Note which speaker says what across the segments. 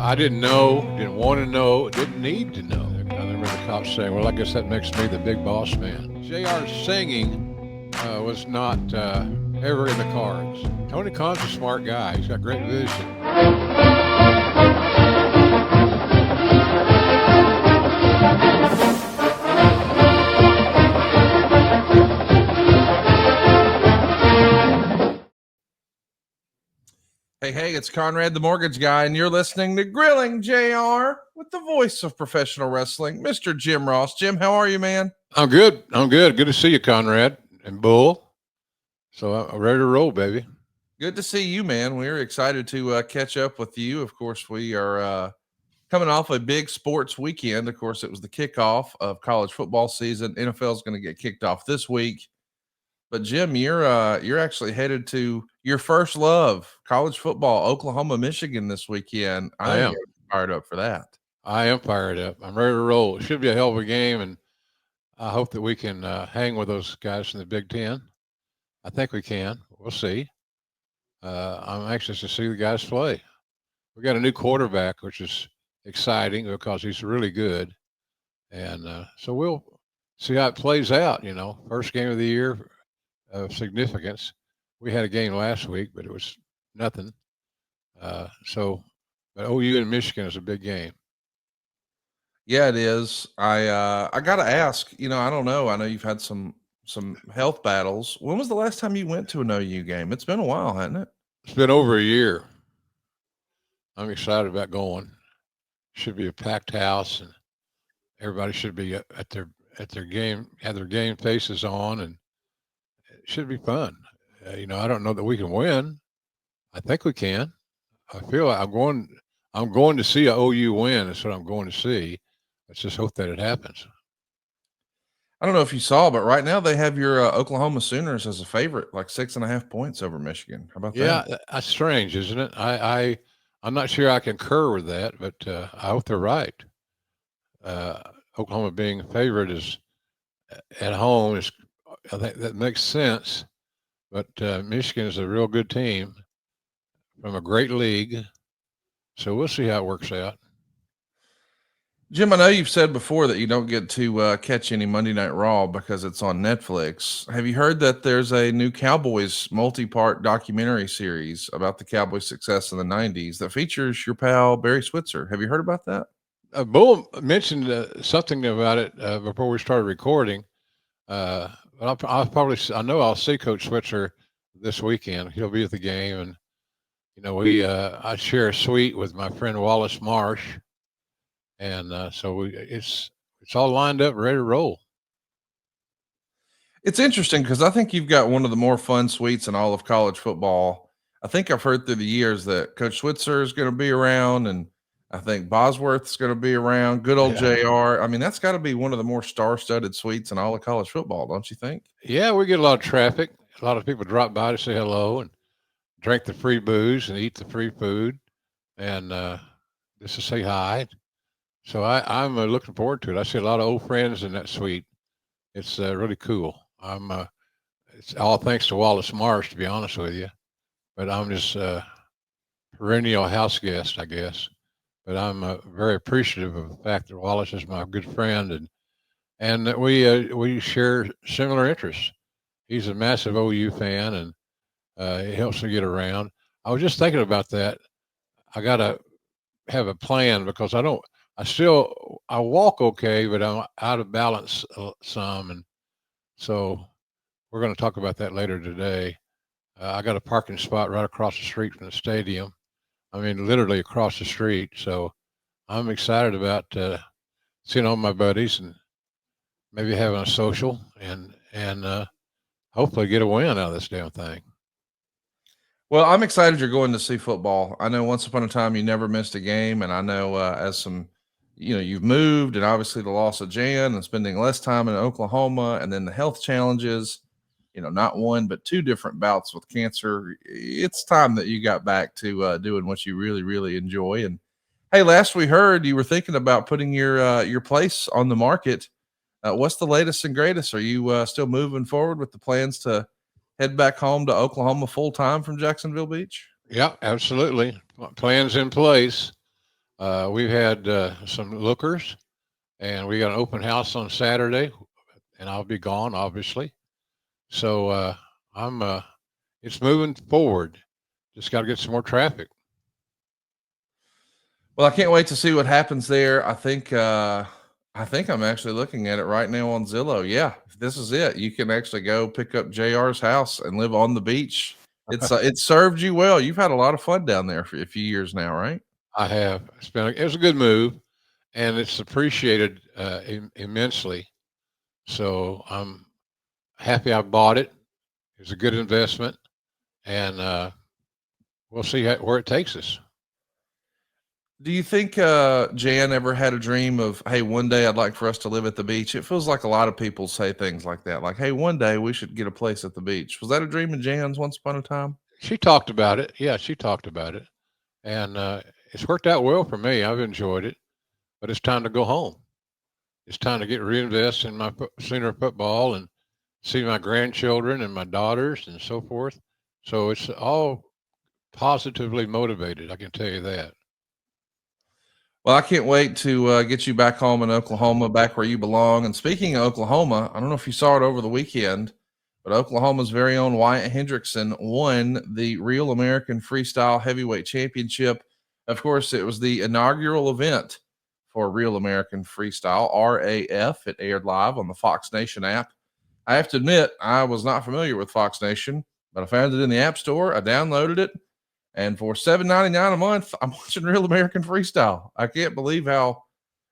Speaker 1: I didn't know, didn't want to know, didn't need to know. I remember the cops saying, well, I guess that makes me the big boss man. JR's singing was not ever in the cards. Tony Khan's a smart guy. He's got great vision.
Speaker 2: Hey, it's Conrad the Mortgage Guy, and you're listening to Grilling JR with the voice of professional wrestling, Mr. Jim Ross. Jim, how are you, man?
Speaker 1: I'm good. Good to see you, Conrad and Bull. So I'm ready to roll, baby.
Speaker 2: Good to see you, man. We're excited to catch up with you. Of course, we are coming off a big sports weekend. Of course, it was the kickoff of college football season. NFL is going to get kicked off this week. But Jim, you're actually headed to your first love, college football, Oklahoma, Michigan this weekend.
Speaker 1: I am
Speaker 2: fired up for that.
Speaker 1: I am fired up. I'm ready to roll. It should be a hell of a game, and I hope that we can hang with those guys from the Big Ten. I think we can. We'll see. I'm anxious to see the guys play. We got a new quarterback, which is exciting because he's really good, and so we'll see how it plays out. You know, first game of the year of significance. We had a game last week, but it was nothing. But OU and Michigan is a big game.
Speaker 2: Yeah, it is. I got to ask, I don't know. I know you've had some health battles. When was the last time you went to an OU game? It's been a while, hasn't it?
Speaker 1: It's been over a year. I'm excited about going. Should be a packed house, and everybody should be at their game, have their game faces on, and it should be fun. I don't know that we can win. I think we can. I feel like I'm going to see a OU win. That's what I'm going to see. Let's just hope that it happens.
Speaker 2: I don't know if you saw, but right now they have your Oklahoma Sooners as a favorite, like 6.5 points over Michigan. How about that?
Speaker 1: Yeah, that's strange, isn't it? I'm not sure I concur with that, but I hope they're right. Oklahoma being a favorite is at home is, I think that makes sense. But Michigan is a real good team from a great league. So we'll see how it works out.
Speaker 2: Jim, I know you've said before that you don't get to catch any Monday Night Raw because it's on Netflix. Have you heard that there's a new Cowboys multi-part documentary series about the Cowboys' success in the 90s that features your pal Barry Switzer? Have you heard about that?
Speaker 1: Bull mentioned something about it before we started recording. But I know I'll see Coach Switzer this weekend. He'll be at the game, and I share a suite with my friend Wallace Marsh, and so it's all lined up, ready to roll.
Speaker 2: It's interesting because I think you've got one of the more fun suites in all of college football. I think I've heard through the years that Coach Switzer is going to be around, and I think Bosworth's going to be around. Good old JR. I mean, that's got to be one of the more star-studded suites in all of college football, don't you think?
Speaker 1: Yeah, we get a lot of traffic. A lot of people drop by to say hello and drink the free booze and eat the free food, and just to say hi. So I'm looking forward to it. I see a lot of old friends in that suite. It's really cool. It's all thanks to Wallace Marsh, to be honest with you. But I'm just a perennial house guest, I guess. But I'm very appreciative of the fact that Wallace is my good friend, and that we share similar interests. He's a massive OU fan, and it helps me get around. I was just thinking about that. I got to have a plan because I walk okay, but I'm out of balance some. And so we're going to talk about that later today. I got a parking spot right across the street from the stadium. I mean, literally across the street. So I'm excited about seeing all my buddies and maybe having a social and hopefully get a win out of this damn thing.
Speaker 2: Well, I'm excited you're going to see football. I know once upon a time you never missed a game, and I know you've moved, and obviously the loss of Jan and spending less time in Oklahoma, and then the health challenges, not one but two different bouts with cancer. It's time that you got back to doing what you really, really enjoy. And hey, last we heard you were thinking about putting your place on the market. What's the latest and greatest? Are you still moving forward with the plans to head back home to Oklahoma full time from Jacksonville Beach?
Speaker 1: Yeah, absolutely. Plans in place. We've had some lookers, and we got an open house on Saturday, and I'll be gone, obviously. So I'm it's moving forward. Just got to get some more traffic.
Speaker 2: Well, I can't wait to see what happens there. I think I'm actually looking at it right now on Zillow. Yeah, if this is it, you can actually go pick up JR's house and live on the beach. It served you well. You've had a lot of fun down there for a few years now, right?
Speaker 1: I have. It was a good move, and it's appreciated immensely. So I'm happy I bought it. It's a good investment, and we'll see where it takes us.
Speaker 2: Do you think Jan ever had a dream of, hey, one day I'd like for us to live at the beach? It feels like a lot of people say things like that, like, hey, one day we should get a place at the beach. Was that a dream of Jan's once upon a time?
Speaker 1: She talked about it. Yeah, she talked about it, and it's worked out well for me. I've enjoyed it, but it's time to go home. It's time to get reinvest in my senior football and see my grandchildren and my daughters and so forth. So it's all positively motivated. I can tell you that.
Speaker 2: Well, I can't wait to get you back home in Oklahoma, back where you belong. And speaking of Oklahoma, I don't know if you saw it over the weekend, but Oklahoma's very own Wyatt Hendrickson won the Real American Freestyle Heavyweight Championship. Of course, it was the inaugural event for Real American Freestyle, RAF. It aired live on the Fox Nation app. I have to admit, I was not familiar with Fox Nation, but I found it in the App Store. I downloaded it. And for $7.99 a month, I'm watching Real American Freestyle. I can't believe how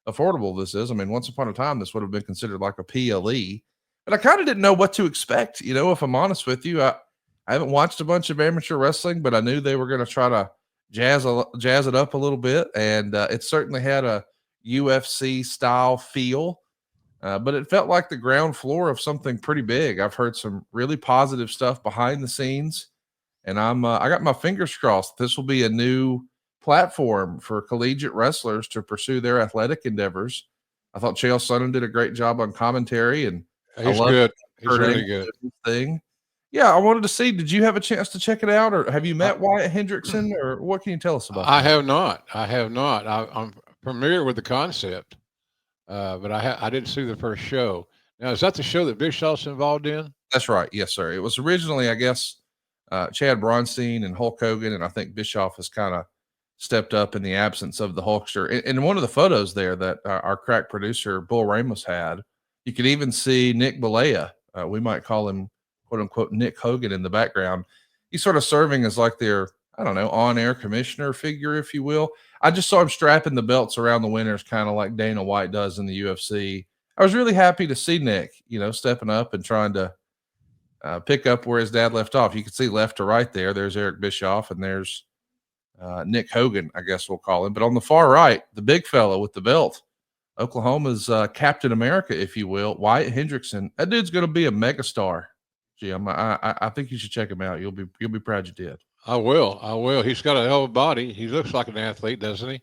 Speaker 2: affordable this is. I mean, once upon a time, this would have been considered like a PLE, but I kind of didn't know what to expect. You know, if I'm honest with you, I haven't watched a bunch of amateur wrestling, but I knew they were going to try to jazz it up a little bit. And it certainly had a UFC style feel, but it felt like the ground floor of something pretty big. I've heard some really positive stuff behind the scenes. And I got my fingers crossed. This will be a new platform for collegiate wrestlers to pursue their athletic endeavors. I thought Chael Sonnen did a great job on commentary, and I
Speaker 1: He's
Speaker 2: love
Speaker 1: good. He's
Speaker 2: Kurt
Speaker 1: really
Speaker 2: Angle
Speaker 1: good.
Speaker 2: did his thing. Yeah, I wanted to see. Did you have a chance to check it out, or have you met Wyatt Hendrickson, or what can you tell us about
Speaker 1: I
Speaker 2: that?
Speaker 1: have not. I have not. I'm familiar with the concept, but I didn't see the first show. Now, is that the show that Bischoff's involved in?
Speaker 2: That's right. Yes, sir. It was originally, I guess, Chad Bronstein and Hulk Hogan, and I think Bischoff has kind of stepped up in the absence of the Hulkster. In one of the photos there that our crack producer Bull Ramos had, you could even see Nick Balea. We might call him "quote unquote" Nick Hogan in the background. He's sort of serving as like their, I don't know, on-air commissioner figure, if you will. I just saw him strapping the belts around the winners, kind of like Dana White does in the UFC. I was really happy to see Nick, you know, stepping up and trying to pick up where his dad left off. You can see left to right there. There's Eric Bischoff, and there's Nick Hogan, I guess we'll call him. But on the far right, the big fellow with the belt, Oklahoma's Captain America, if you will, Wyatt Hendrickson. That dude's going to be a megastar, Jim. I think you should check him out. You'll be proud you did.
Speaker 1: I will. I will. He's got a hell of a body. He looks like an athlete, doesn't he?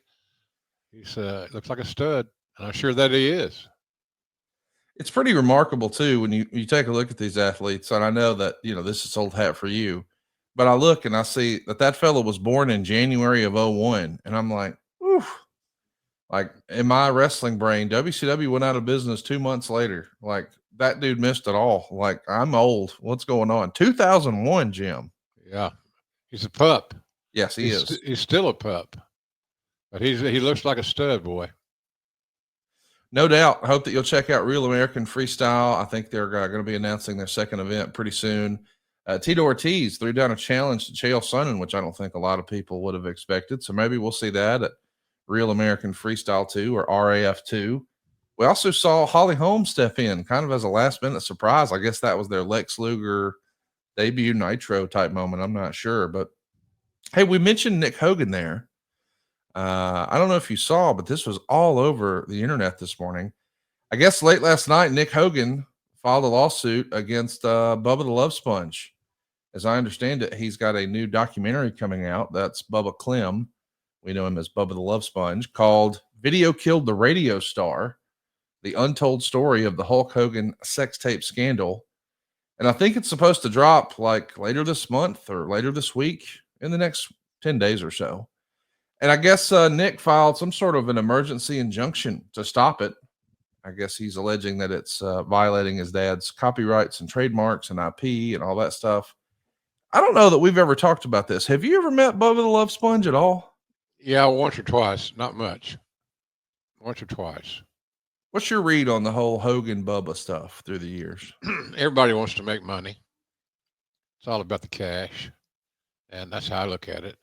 Speaker 1: He's looks like a stud, and I'm sure that he is.
Speaker 2: It's pretty remarkable too when you take a look at these athletes, and I know that you know this is old hat for you, but I look and I see that fellow was born in January of '01, and I'm like, oof. Like in my wrestling brain, WCW went out of business 2 months later. Like that dude missed it all. Like I'm old. What's going on? 2001, Jim.
Speaker 1: Yeah, he's a pup.
Speaker 2: Yes, he is.
Speaker 1: He's still a pup, but he looks like a stud boy.
Speaker 2: No doubt. I hope that you'll check out Real American Freestyle. I think they're going to be announcing their second event pretty soon. Tito Ortiz threw down a challenge to Chael Sonnen, which I don't think a lot of people would have expected. So maybe we'll see that at Real American Freestyle 2 or RAF 2. We also saw Holly Holm step in kind of as a last minute surprise. I guess that was their Lex Luger debut Nitro type moment. I'm not sure. But hey, we mentioned Nick Hogan there. I don't know if you saw, but this was all over the internet this morning. I guess late last night, Nick Hogan filed a lawsuit against Bubba the Love Sponge. As I understand it, he's got a new documentary coming out. That's Bubba Clem. We know him as Bubba the Love Sponge, called Video Killed the Radio Star, the untold story of the Hulk Hogan sex tape scandal. And I think it's supposed to drop like later this month or later this week in the next 10 days or so. And I guess Nick filed some sort of an emergency injunction to stop it. I guess he's alleging that it's violating his dad's copyrights and trademarks and IP and all that stuff. I don't know that we've ever talked about this. Have you ever met Bubba the Love Sponge at all?
Speaker 1: Yeah, once or twice, not much. Once or twice.
Speaker 2: What's your read on the whole Hogan Bubba stuff through the years?
Speaker 1: Everybody wants to make money. It's all about the cash, and that's how I look at it.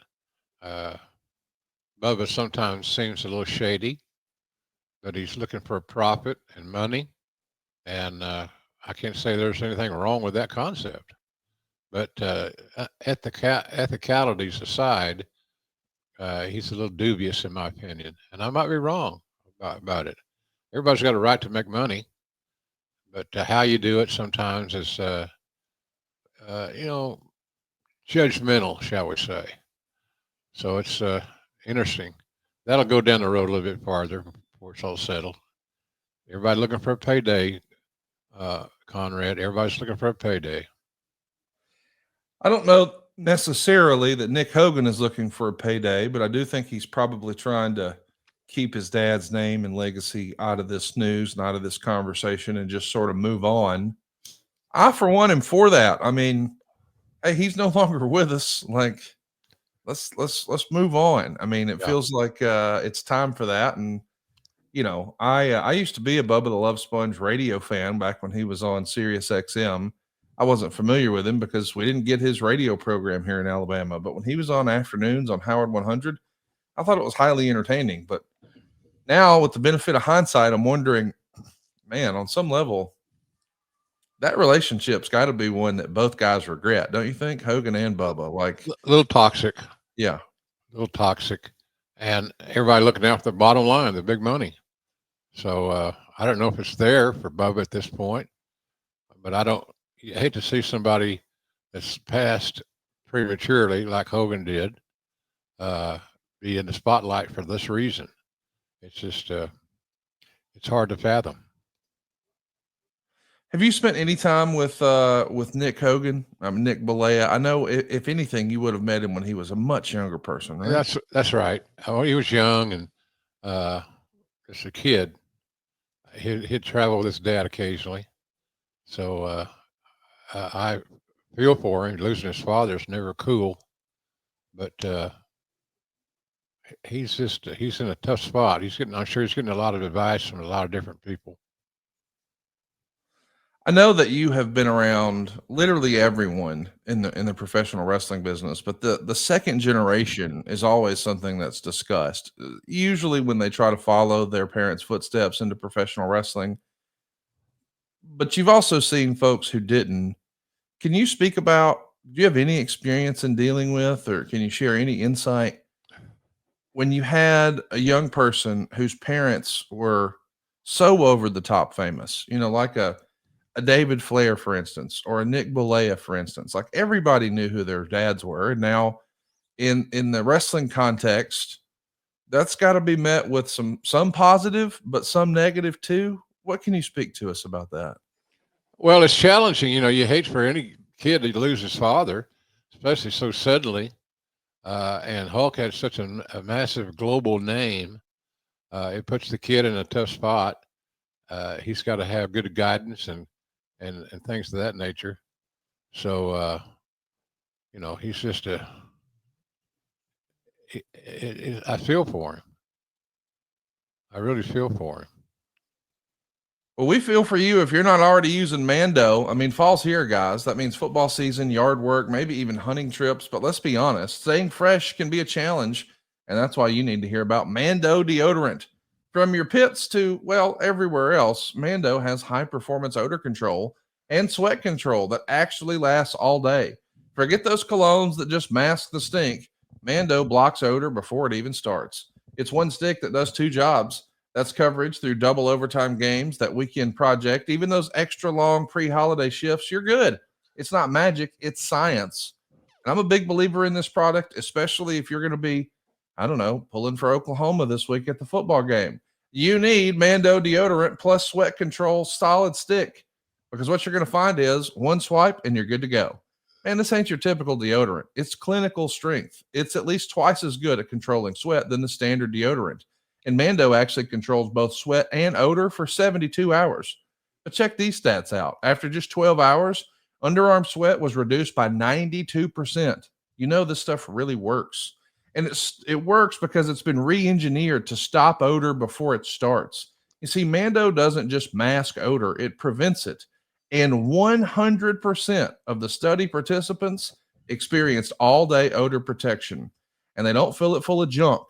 Speaker 1: Bubba sometimes seems a little shady, but he's looking for a profit and money, and I can't say there's anything wrong with that concept. But ethicalities aside, he's a little dubious in my opinion, and I might be wrong about it. Everybody's got a right to make money, but how you do it sometimes is, judgmental, shall we say. So it's interesting. That'll go down the road a little bit farther before it's all settled. Everybody looking for a payday, Conrad. Everybody's looking for a payday.
Speaker 2: I don't know necessarily that Nick Hogan is looking for a payday, but I do think he's probably trying to keep his dad's name and legacy out of this news and out of this conversation and just sort of move on. I, for one, am for that. I mean, hey, he's no longer with us. Like, let's move on. I mean, it feels like it's time for that. And I used to be a Bubba the Love Sponge radio fan back when he was on Sirius XM. I wasn't familiar with him because we didn't get his radio program here in Alabama. But when he was on afternoons on Howard 100, I thought it was highly entertaining. But now, with the benefit of hindsight, I'm wondering, man, on some level, that relationship's got to be one that both guys regret, don't you think? Hogan and Bubba, like
Speaker 1: a little toxic.
Speaker 2: Yeah,
Speaker 1: a little toxic, and everybody looking out for the bottom line, the big money. So I don't know if it's there for Bubba at this point, but I hate to see somebody that's passed prematurely like Hogan did be in the spotlight for this reason. It's just it's hard to fathom.
Speaker 2: Have you spent any time with Nick Hogan? Nick Balea. I know if anything, you would have met him when he was a much younger person, right?
Speaker 1: That's right. Oh, he was young and as a kid, he'd travel with his dad occasionally. So I feel for him. Losing his father is never cool, but he's in a tough spot. I'm sure he's getting a lot of advice from a lot of different people.
Speaker 2: I know that you have been around literally everyone in the professional wrestling business, but the second generation is always something that's discussed. Usually when they try to follow their parents' footsteps into professional wrestling. But you've also seen folks who didn't. Can you speak about, do you have any experience in dealing with, or can you share any insight when you had a young person whose parents were so over the top famous, like a David Flair, for instance, or a Nick Balea, for instance? Like, everybody knew who their dads were. And now in the wrestling context, that's got to be met with some positive, but some negative too. What can you speak to us about that?
Speaker 1: Well, it's challenging. You hate for any kid to lose his father, especially so suddenly. And Hulk had such a massive global name. It puts the kid in a tough spot. He's got to have good guidance and things of that nature. So, he's just I feel for him. I really feel for him.
Speaker 2: Well, we feel for you if you're not already using Mando. I mean, fall's here, guys. That means football season, yard work, maybe even hunting trips. But let's be honest, staying fresh can be a challenge. And that's why you need to hear about Mando deodorant. From your pits to, well, everywhere else, Mando has high-performance odor control and sweat control that actually lasts all day. Forget those colognes that just mask the stink. Mando blocks odor before it even starts. It's one stick that does two jobs. That's coverage through double overtime games, that weekend project, even those extra long pre-holiday shifts. You're good. It's not magic. It's science. And I'm a big believer in this product, especially if you're going to be, I don't know, pulling for Oklahoma this week at the football game. You need Mando deodorant plus sweat control solid stick, because what you're going to find is one swipe and you're good to go. And this ain't your typical deodorant. It's clinical strength. It's at least twice as good at controlling sweat than the standard deodorant. And Mando actually controls both sweat and odor for 72 hours. But check these stats out. After just 12 hours, underarm sweat was reduced by 92%. You know, this stuff really works. And it works because it's been re-engineered to stop odor before it starts. You see, Mando doesn't just mask odor, it prevents it. And 100% of the study participants experienced all-day odor protection. And they don't fill it full of junk.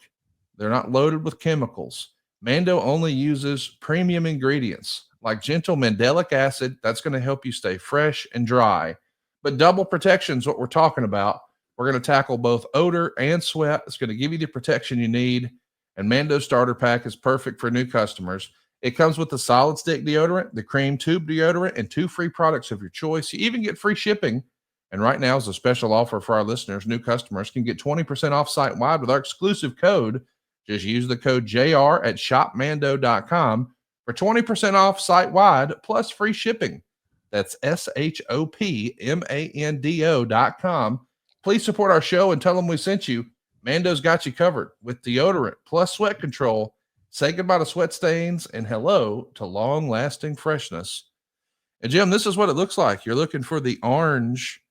Speaker 2: They're not loaded with chemicals. Mando only uses premium ingredients like gentle mandelic acid. That's going to help you stay fresh and dry. But double protection is what we're talking about. We're going to tackle both odor and sweat. It's going to give you the protection you need. And Mando Starter Pack is perfect for new customers. It comes with the solid stick deodorant, the cream tube deodorant, and 2 free products of your choice. You even get free shipping. And right now is a special offer for our listeners. New customers can get 20% off site-wide with our exclusive code. Just use the code JR at shopmando.com for 20% off site-wide plus free shipping. That's shopmando.com. Please support our show and tell them we sent you. Mando's got you covered with deodorant plus sweat control. Say goodbye to sweat stains and hello to long-lasting freshness. And Jim, this is what it looks like. You're looking for the orange,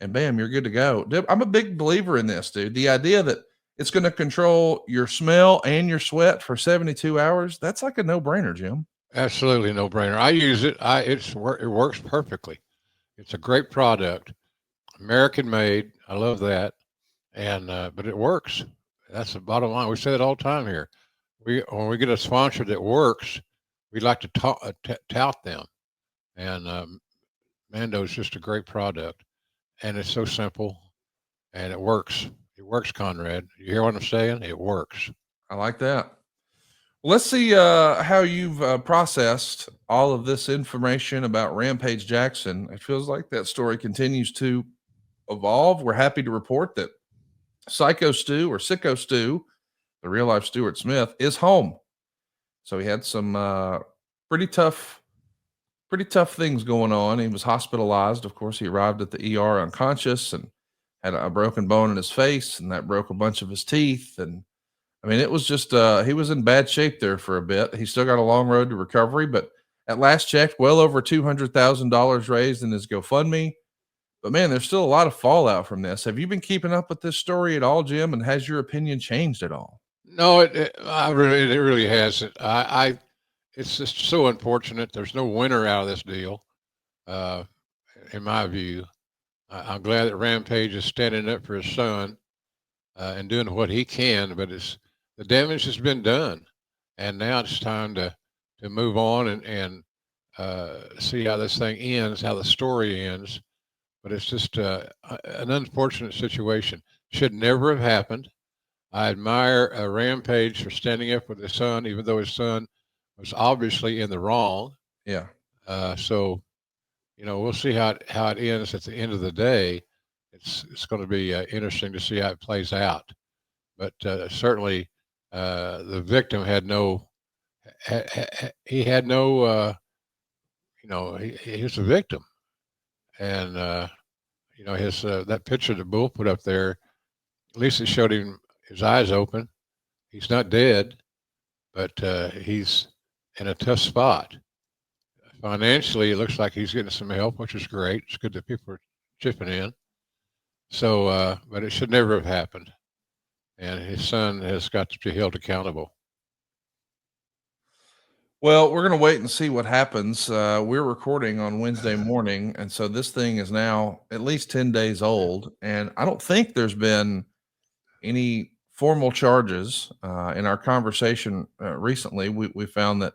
Speaker 2: and bam, you're good to go. I'm a big believer in this, dude. The idea that it's going to control your smell and your sweat for 72 hours, that's like a no-brainer, Jim.
Speaker 1: Absolutely no-brainer. I use it. It works perfectly. It's a great product, American-made. I love that, and but it works. That's the bottom line. We say it all the time here. When we get a sponsor that works, we like to tout them. And Mando is just a great product, and it's so simple, and it works. It works, Conrad. You hear what I'm saying? It works.
Speaker 2: I like that. Let's see how you've processed all of this information about Rampage Jackson. It feels like that story continues to evolve. We're happy to report that Psycho Stu or Sicko Stu, the real life Stuart Smith, is home. So he had some pretty tough things going on. He was hospitalized. Of course, he arrived at the ER unconscious and had a broken bone in his face, and that broke a bunch of his teeth. And I mean, it was just he was in bad shape there for a bit. He still got a long road to recovery, but at last check, well over $200,000 raised in his GoFundMe. But man, there's still a lot of fallout from this. Have you been keeping up with this story at all, Jim? And has your opinion changed at all?
Speaker 1: No, it really hasn't. It's just so unfortunate. There's no winner out of this deal, in my view. I'm glad that Rampage is standing up for his son and doing what he can, but the damage has been done, and now it's time to move on and see how this thing ends, how the story ends. But it's just an unfortunate situation. Should never have happened. I admire Rampage for standing up with his son, even though his son was obviously in the wrong.
Speaker 2: Yeah.
Speaker 1: So, we'll see how it ends at the end of the day. It's going to be interesting to see how it plays out. But certainly, the victim had no. He had no. He was a victim, and his that picture that Bull put up there, at least it showed him his eyes open. He's not dead, but he's in a tough spot. Financially, it looks like he's getting some help, which is great. It's good that people are chipping in. So, but it should never have happened. And his son has got to be held accountable.
Speaker 2: Well, we're going to wait and see what happens. We're recording on Wednesday morning, and so this thing is now at least 10 days old. And I don't think there's been any formal charges. In our conversation recently, we found that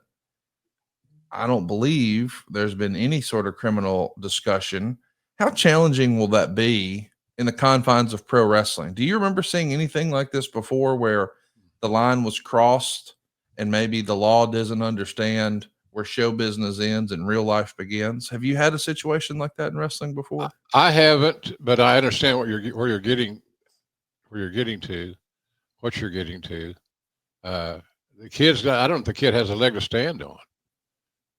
Speaker 2: I don't believe there's been any sort of criminal discussion. How challenging will that be in the confines of pro wrestling? Do you remember seeing anything like this before where the line was crossed and maybe the law doesn't understand where show business ends and real life begins? Have you had a situation like that in wrestling before?
Speaker 1: I haven't, but I understand where you're getting to. The kid's I don't think the kid has a leg to stand on.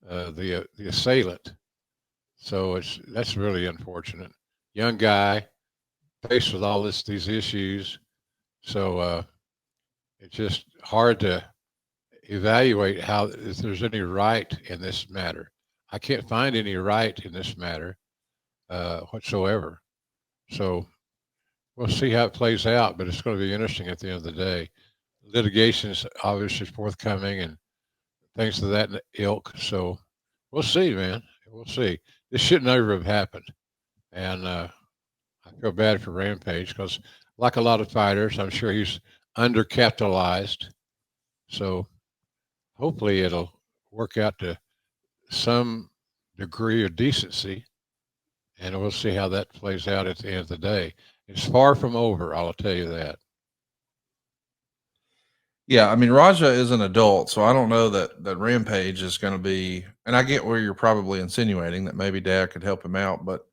Speaker 1: The assailant. So that's really unfortunate. young guy faced with all these issues. So it's just hard to evaluate if there's any right in this matter. I can't find any right in this matter whatsoever. So we'll see how it plays out, but it's going to be interesting at the end of the day. Litigation is obviously forthcoming and things of that ilk. So we'll see, man. We'll see. This should never have happened. And I feel bad for Rampage because, like a lot of fighters, I'm sure he's undercapitalized. So hopefully it'll work out to some degree of decency, and we'll see how that plays out at the end of the day. It's far from over, I'll tell you that.
Speaker 2: Yeah, I mean Raja is an adult, so I don't know that Rampage is going to be. And I get where you're probably insinuating that maybe Dad could help him out, but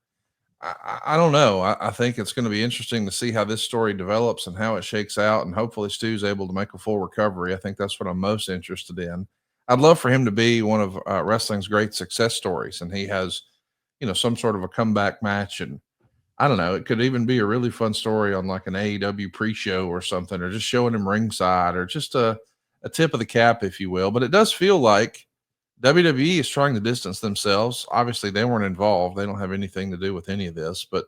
Speaker 2: I don't know. I think it's going to be interesting to see how this story develops and how it shakes out, and hopefully Stu's able to make a full recovery. I think that's what I'm most interested in. I'd love for him to be one of wrestling's great success stories, and he has, some sort of a comeback match. And I don't know, it could even be a really fun story on like an AEW pre-show or something, or just showing him ringside, or just a tip of the cap, if you will. But it does feel like WWE is trying to distance themselves. Obviously, they weren't involved. They don't have anything to do with any of this. But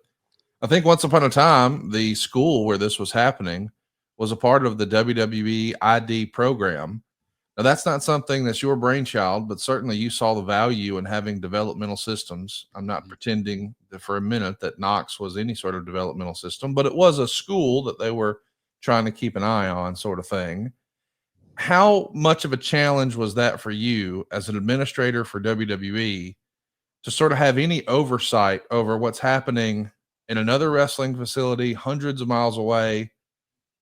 Speaker 2: I think once upon a time, the school where this was happening was a part of the WWE ID program. Now, that's not something that's your brainchild, but certainly you saw the value in having developmental systems. I'm not pretending that for a minute that Knox was any sort of developmental system, but it was a school that they were trying to keep an eye on, sort of thing. How much of a challenge was that for you as an administrator for WWE to sort of have any oversight over what's happening in another wrestling facility hundreds of miles away?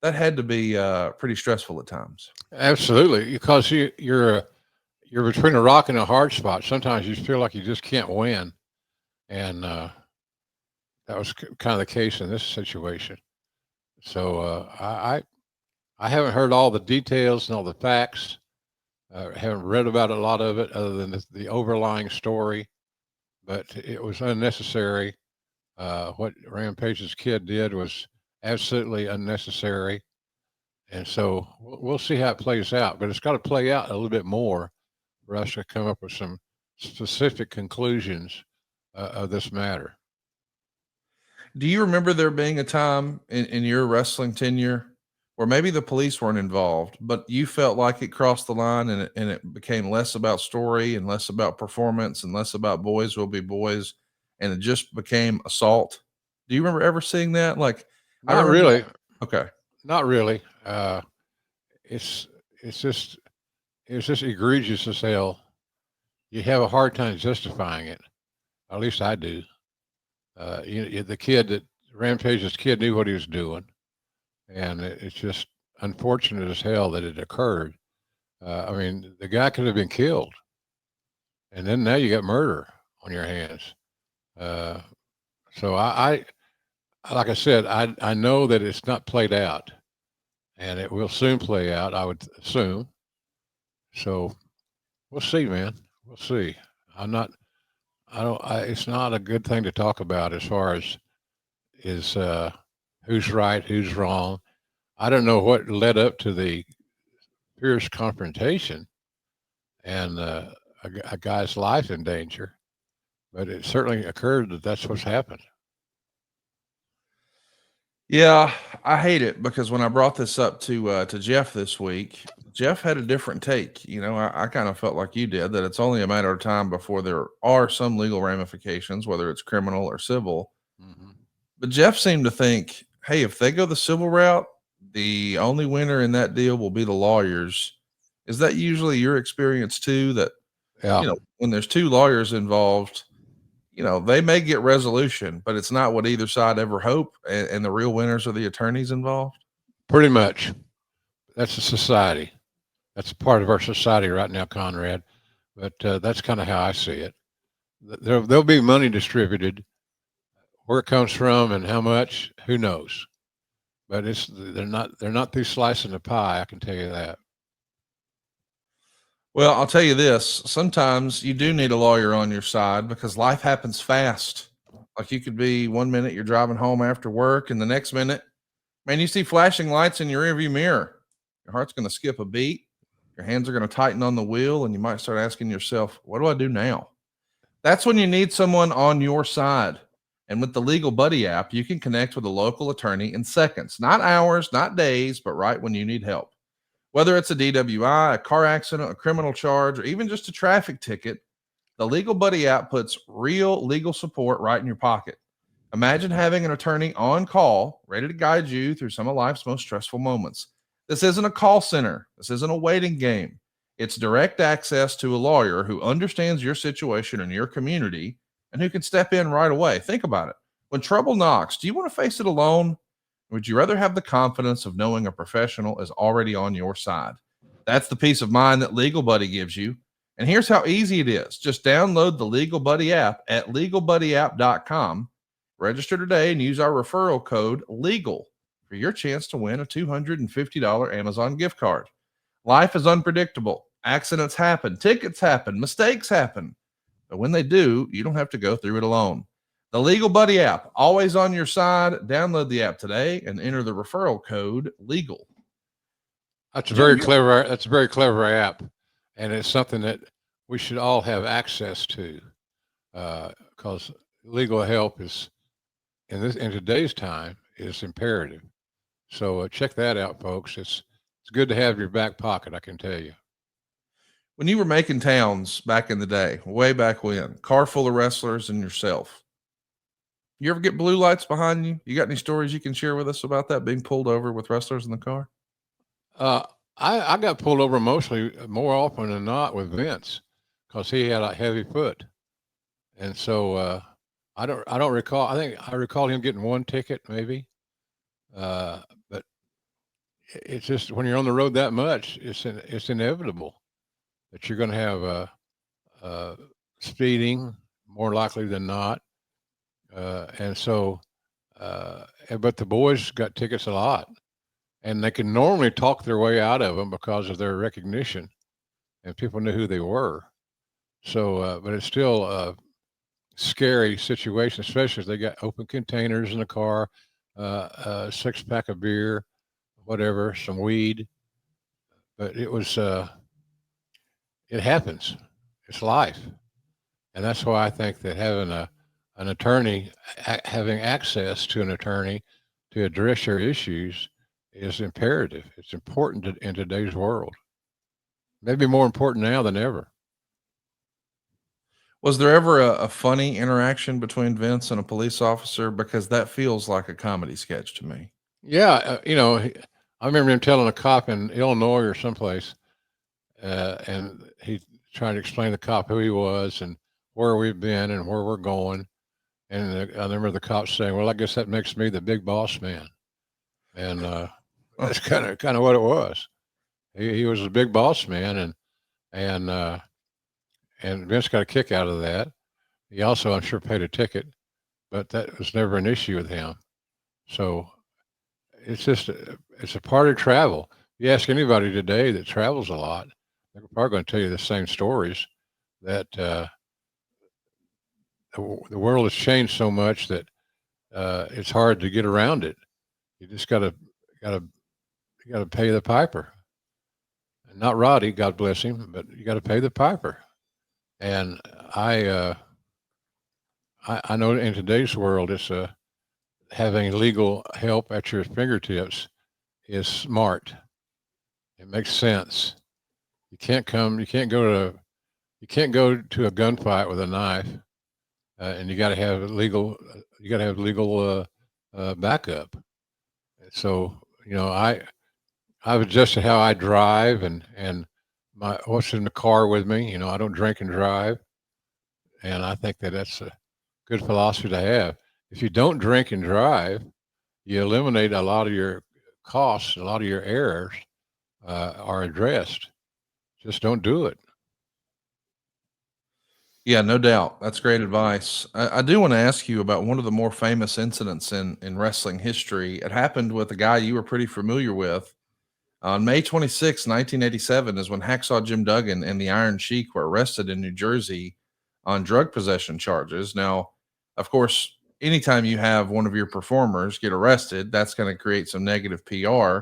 Speaker 2: That had to be pretty stressful at times.
Speaker 1: Absolutely, because you're between a rock and a hard spot. Sometimes you feel like you just can't win, and that was kind of the case in this situation. So I haven't heard all the details and all the facts. Haven't read about a lot of it other than the overlying story, but it was unnecessary. What Rampage's kid did was absolutely unnecessary. And so we'll see how it plays out, but it's got to play out a little bit more for us to come up with some specific conclusions of this matter.
Speaker 2: Do you remember there being a time in your wrestling tenure where maybe the police weren't involved, but you felt like it crossed the line, and it became less about story and less about performance and less about boys will be boys, and it just became assault? Do you remember ever seeing that? Like, I
Speaker 1: Not
Speaker 2: remember.
Speaker 1: really.
Speaker 2: Okay.
Speaker 1: Not really. It's it's just it's just egregious as hell. You have a hard time justifying it. At least I do. The kid that Rampage's kid knew what he was doing, and it's just unfortunate as hell that it occurred. I mean, the guy could have been killed, and then now you got murder on your hands. Uh, so like I said, I know that it's not played out, and it will soon play out, I would assume. So we'll see, man. We'll see. I'm not. I don't. It's not a good thing to talk about as far as is who's right, who's wrong. I don't know what led up to the fierce confrontation and a guy's life in danger, but it certainly occurred that that's what's happened.
Speaker 2: Yeah, I hate it because when I brought this up to Jeff this week, Jeff had a different take. I kind of felt like you did, that it's only a matter of time before there are some legal ramifications, whether it's criminal or civil.
Speaker 1: Mm-hmm.
Speaker 2: But Jeff seemed to think, hey, if they go the civil route, the only winner in that deal will be the lawyers. Is that usually your experience too? That
Speaker 1: Yeah,
Speaker 2: when there's two lawyers involved, they may get resolution, but it's not what either side ever hope. And the real winners are the attorneys involved.
Speaker 1: pretty much. That's a society. That's a part of our society right now, Conrad. But that's kind of how I see it. There'll be money distributed. Where it comes from and how much, who knows? But they're not through slicing the pie. I can tell you that.
Speaker 2: Well, I'll tell you this. Sometimes you do need a lawyer on your side because life happens fast. Like you could be 1 minute you're driving home after work, and the next minute, man, you see flashing lights in your rearview mirror. Your heart's going to skip a beat. Your hands are going to tighten on the wheel, and you might start asking yourself, what do I do now? That's when you need someone on your side. And with the Legal Buddy app, you can connect with a local attorney in seconds, not hours, not days, but right when you need help. Whether it's a DWI, a car accident, a criminal charge, or even just a traffic ticket, the Legal Buddy app puts real legal support right in your pocket. Imagine having an attorney on call, ready to guide you through some of life's most stressful moments. This isn't a call center. This isn't a waiting game. It's direct access to a lawyer who understands your situation and your community and who can step in right away. Think about it. When trouble knocks, do you want to face it alone? Or would you rather have the confidence of knowing a professional is already on your side? That's the peace of mind that Legal Buddy gives you. And here's how easy it is. Just download the Legal Buddy app at legalbuddyapp.com. Register today and use our referral code LEGAL for your chance to win a $250 Amazon gift card. Life is unpredictable. Accidents happen, tickets happen, mistakes happen. But when they do, you don't have to go through it alone. The Legal Buddy app, always on your side. Download the app today and enter the referral code LEGAL.
Speaker 1: That's a very clever. That's a very clever app, and it's something that we should all have access to, because legal help is in today's time is imperative. So check that out, folks. It's good to have in your back pocket, I can tell you.
Speaker 2: When you were making towns back in the day, way back when, car full of wrestlers and yourself, you ever get blue lights behind you? You got any stories you can share with us about that, being pulled over with wrestlers in the car?
Speaker 1: I got pulled over mostly more often than not with Vince because he had a heavy foot, and so I don't recall. I think I recall him getting one ticket maybe, but it's just when you're on the road that much, it's inevitable that you're going to have speeding more likely than not, and so but the boys got tickets a lot. And they can normally talk their way out of them because of their recognition, and people knew who they were. So, but it's still a scary situation, especially if they got open containers in the car, a 6-pack of beer, whatever, some weed. But it was, it happens. It's life, and that's why I think that having an attorney, having access to an attorney to address your issues is imperative. It's important in today's world. Maybe more important now than ever.
Speaker 2: Was there ever a funny interaction between Vince and a police officer? Because that feels like a comedy sketch to me.
Speaker 1: Yeah, I remember him telling a cop in Illinois or someplace, and he trying to explain to the cop who he was and where we've been and where we're going. And I remember the cop saying, "Well, I guess that makes me the big boss man." And that's kind of what it was. He was a big boss man, and Vince got a kick out of that. He also, I'm sure, paid a ticket, but that was never an issue with him. So it's a part of travel. You ask anybody today that travels a lot, they're probably going to tell you the same stories. That the world has changed so much that it's hard to get around it. You just got to pay the piper. And not Roddy, God bless him, but you got to pay the piper. And I know in today's world, it's having legal help at your fingertips is smart. It makes sense. You can't go to a gunfight with a knife, and you got to have legal backup. So I've adjusted how I drive and what's in the car with me. I don't drink and drive, and I think that's a good philosophy to have. If you don't drink and drive, you eliminate a lot of your costs, a lot of your errors are addressed. Just don't do it.
Speaker 2: Yeah, no doubt. That's great advice. I do want to ask you about one of the more famous incidents in wrestling history. It happened with a guy you were pretty familiar with. On May 26, 1987 is when Hacksaw Jim Duggan and the Iron Sheik were arrested in New Jersey on drug possession charges. Now, of course, anytime you have one of your performers get arrested, that's going to create some negative PR.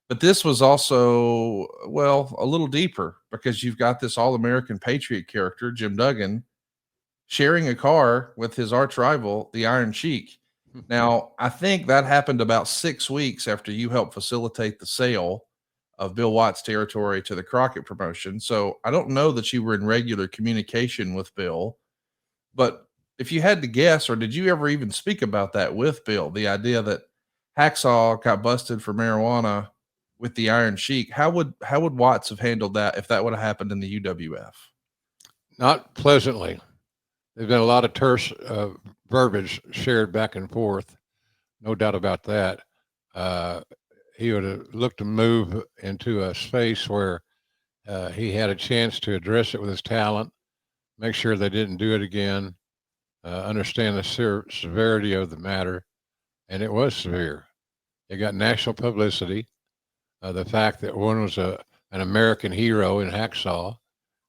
Speaker 2: But this was also, well, a little deeper because you've got this All-American Patriot character, Jim Duggan, sharing a car with his arch rival, the Iron Sheik. Now, I think that happened about 6 weeks after you helped facilitate the sale of Bill Watts' territory to the Crockett promotion. So I don't know that you were in regular communication with Bill, but if you had to guess, or did you ever even speak about that with Bill, the idea that Hacksaw got busted for marijuana with the Iron Sheik, how would Watts have handled that if that would have happened in the UWF?
Speaker 1: Not pleasantly. There's been a lot of terse verbiage shared back and forth. No doubt about that. He would have looked to move into a space where he had a chance to address it with his talent, make sure they didn't do it again, understand the severity of the matter. And it was severe. It got national publicity. The fact that one was an American hero in Hacksaw,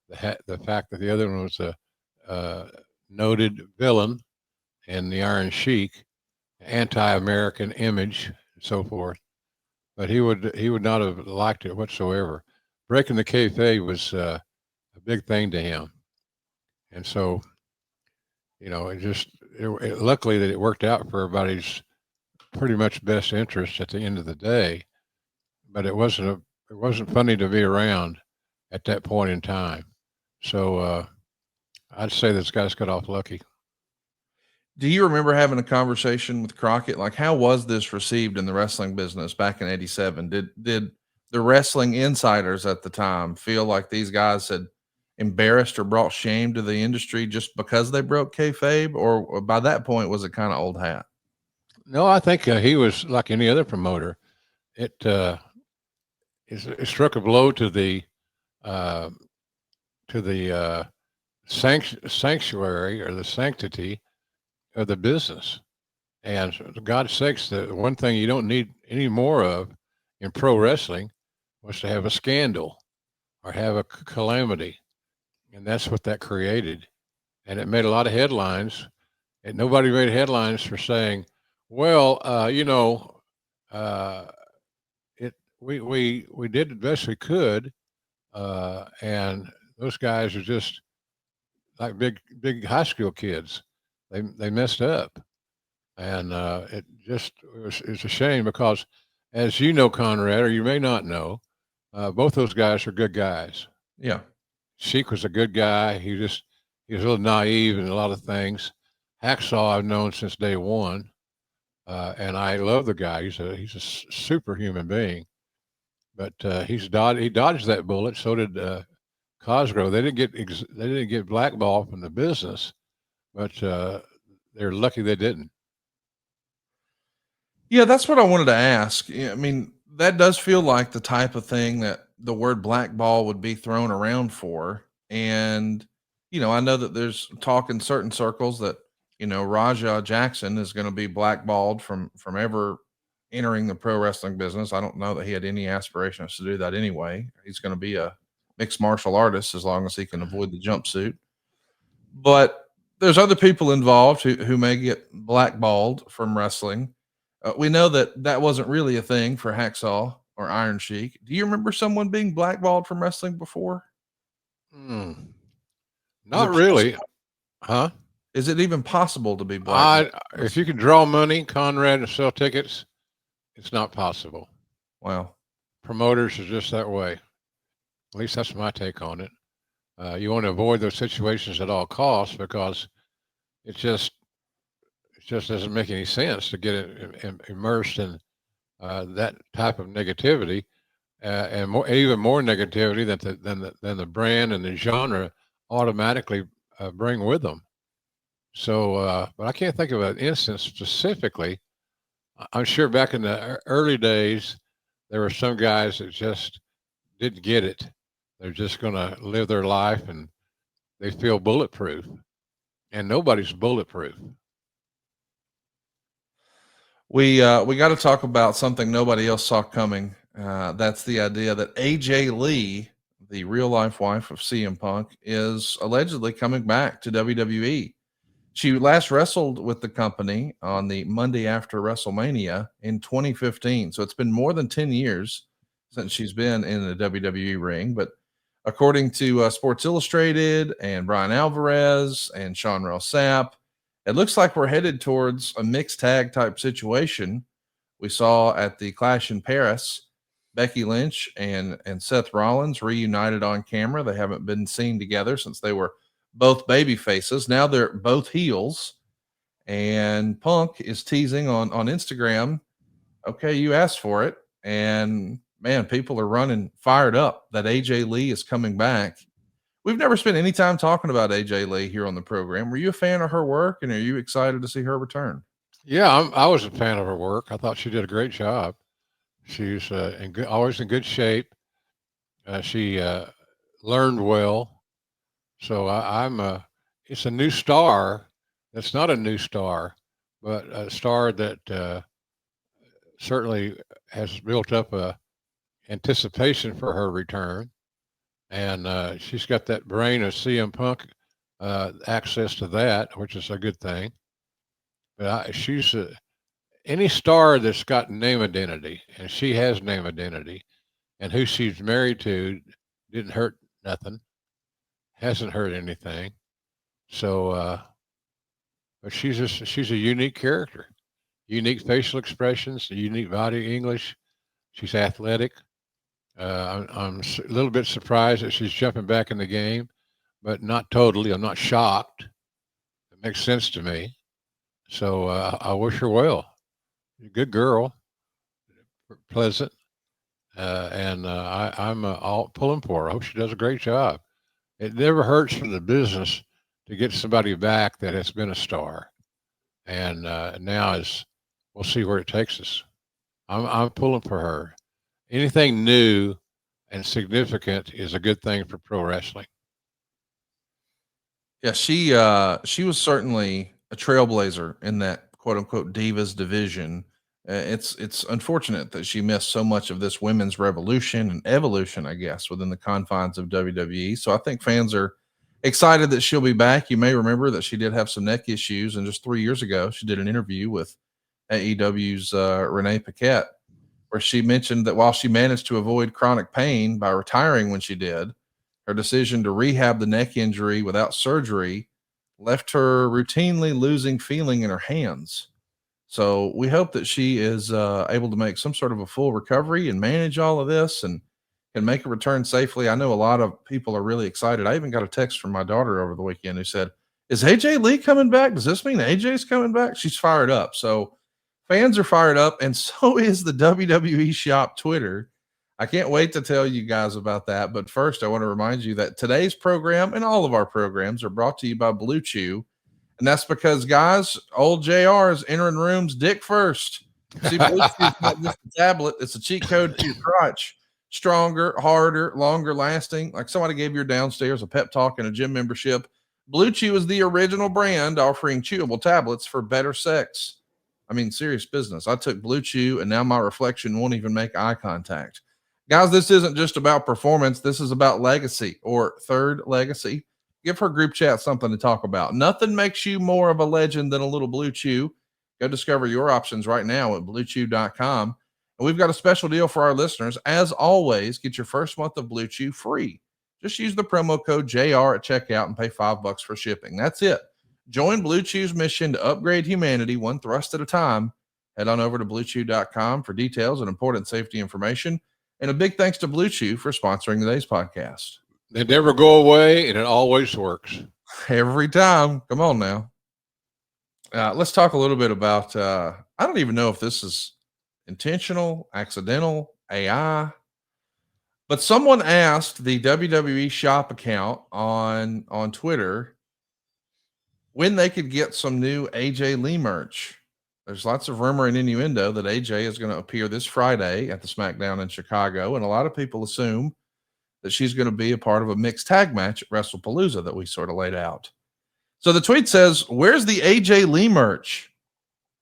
Speaker 1: the fact that the other one was a noted villain in the Iron Sheik, anti-American image, and so forth. But he would not have liked it whatsoever. Breaking the kayfabe was a big thing to him, and so luckily that it worked out for everybody's pretty much best interest at the end of the day. But it wasn't funny to be around at that point in time. So I'd say this guy's got off lucky.
Speaker 2: Do you remember having a conversation with Crockett? Like, how was this received in the wrestling business back in '87? Did the wrestling insiders at the time feel like these guys had embarrassed or brought shame to the industry just because they broke kayfabe, or by that point was it kind of old hat?
Speaker 1: No, I think he was like any other promoter. It struck a blow to the sanctuary or the sanctity of the business. And for God's sakes, the one thing you don't need any more of in pro wrestling was to have a scandal or have a calamity. And that's what that created. And it made a lot of headlines. And nobody made headlines for saying, well, we did the best we could. And those guys are just like big high school kids. They messed up. And it's a shame because, as you know, Conrad, or you may not know, both those guys are good guys.
Speaker 2: Yeah.
Speaker 1: Sheik was a good guy. He was a little naive in a lot of things. Hacksaw I've known since day one, and I love the guy. He's a superhuman being. But he dodged that bullet. So did Cosgrove. They didn't get blackballed from the business, but they're lucky they didn't.
Speaker 2: Yeah, that's what I wanted to ask. Yeah, I mean, that does feel like the type of thing that the word blackball would be thrown around for. And, I know that there's talk in certain circles that, Raja Jackson is going to be blackballed from ever entering the pro wrestling business. I don't know that he had any aspirations to do that anyway. He's going to be a mixed martial artist as long as he can avoid the jumpsuit. But there's other people involved who may get blackballed from wrestling. We know that wasn't really a thing for Hacksaw or Iron Sheik. Do you remember someone being blackballed from wrestling before?
Speaker 1: Not really. Huh?
Speaker 2: Is it even possible to be blackballed?
Speaker 1: If you can draw money, Conrad, and sell tickets, it's not possible.
Speaker 2: Wow.
Speaker 1: Promoters are just that way. At least that's my take on it. You want to avoid those situations at all costs because it just doesn't make any sense to get immersed in that type of negativity, and even more negativity than the brand and the genre automatically bring with them. So, but I can't think of an instance specifically. I'm sure back in the early days, there were some guys that just didn't get it. They're just going to live their life and they feel bulletproof, and nobody's bulletproof.
Speaker 2: We got to talk about something nobody else saw coming. That's the idea that AJ Lee, the real life wife of CM Punk, is allegedly coming back to WWE. She last wrestled with the company on the Monday after WrestleMania in 2015. So it's been more than 10 years since she's been in the WWE ring. But according to Sports Illustrated and Brian Alvarez and Sean Ross Sapp, it looks like we're headed towards a mixed tag type situation. We saw at the Clash in Paris, Becky Lynch and Seth Rollins reunited on camera. They haven't been seen together since they were both baby faces. Now they're both heels. And Punk is teasing on Instagram, okay, you asked for it. And man, people are running fired up that AJ Lee is coming back. We've never spent any time talking about AJ Lee here on the program. Were you a fan of her work, and are you excited to see her return?
Speaker 1: Yeah, I was a fan of her work. I thought she did a great job. She's always in good shape. She learned well. So it's a new star. That's not a new star, but a star that certainly has built up a anticipation for her return. And she's got that brain of CM Punk, access to that, which is a good thing. But she's any star that's got name identity, and she has name identity, and who she's married to didn't hurt nothing, hasn't hurt anything. So, but she's a unique character, unique facial expressions, unique body English. She's athletic. I'm a little bit surprised that she's jumping back in the game, but not totally. I'm not shocked. It makes sense to me. So I wish her well. Good girl, pleasant, and I'm all pulling for her. I hope she does a great job. It never hurts for the business to get somebody back that has been a star, and now we'll see where it takes us. I'm pulling for her. Anything new and significant is a good thing for pro wrestling.
Speaker 2: Yeah, she was certainly a trailblazer in that quote unquote divas division. It's unfortunate that she missed so much of this women's revolution and evolution, I guess, within the confines of WWE. So I think fans are excited that she'll be back. You may remember that she did have some neck issues, and just 3 years ago, she did an interview with AEW's Renee Paquette, where she mentioned that while she managed to avoid chronic pain by retiring when she did, her decision to rehab the neck injury without surgery left her routinely losing feeling in her hands. So we hope that she is able to make some sort of a full recovery and manage all of this and can make a return safely. I know a lot of people are really excited. I even got a text from my daughter over the weekend who said, "Is AJ Lee coming back? Does this mean AJ's coming back?" She's fired up. So fans are fired up, and so is the WWE Shop Twitter. I can't wait to tell you guys about that. But first, I want to remind you that today's program and all of our programs are brought to you by Blue Chew. And that's because, guys, Ole JR is entering rooms dick first. See, Blue Chew is not just a tablet, it's a cheat code to your crotch. Stronger, harder, longer lasting. Like somebody gave your downstairs a pep talk and a gym membership. Blue Chew is the original brand offering chewable tablets for better sex. I mean, serious business. I took Blue Chew, and now my reflection won't even make eye contact. Guys, this isn't just about performance. This is about legacy or third legacy. Give her group chat something to talk about. Nothing makes you more of a legend than a little Blue Chew. Go discover your options right now at bluechew.com. And we've got a special deal for our listeners. As always, get your first month of Blue Chew free. Just use the promo code JR at checkout and pay $5 for shipping. That's it. Join Blue Chew's mission to upgrade humanity one thrust at a time. Head on over to bluechew.com for details and important safety information. And a big thanks to Blue Chew for sponsoring today's podcast.
Speaker 1: They never go away, and it always works.
Speaker 2: Every time. Come on now. Let's talk a little bit about, I don't even know if this is intentional, accidental, AI, but someone asked the WWE shop account on Twitter when they could get some new AJ Lee merch. There's lots of rumor and innuendo that AJ is going to appear this Friday at the SmackDown in Chicago, and a lot of people assume that she's going to be a part of a mixed tag match at WrestlePalooza that we sort of laid out. So the tweet says, "Where's the AJ Lee merch?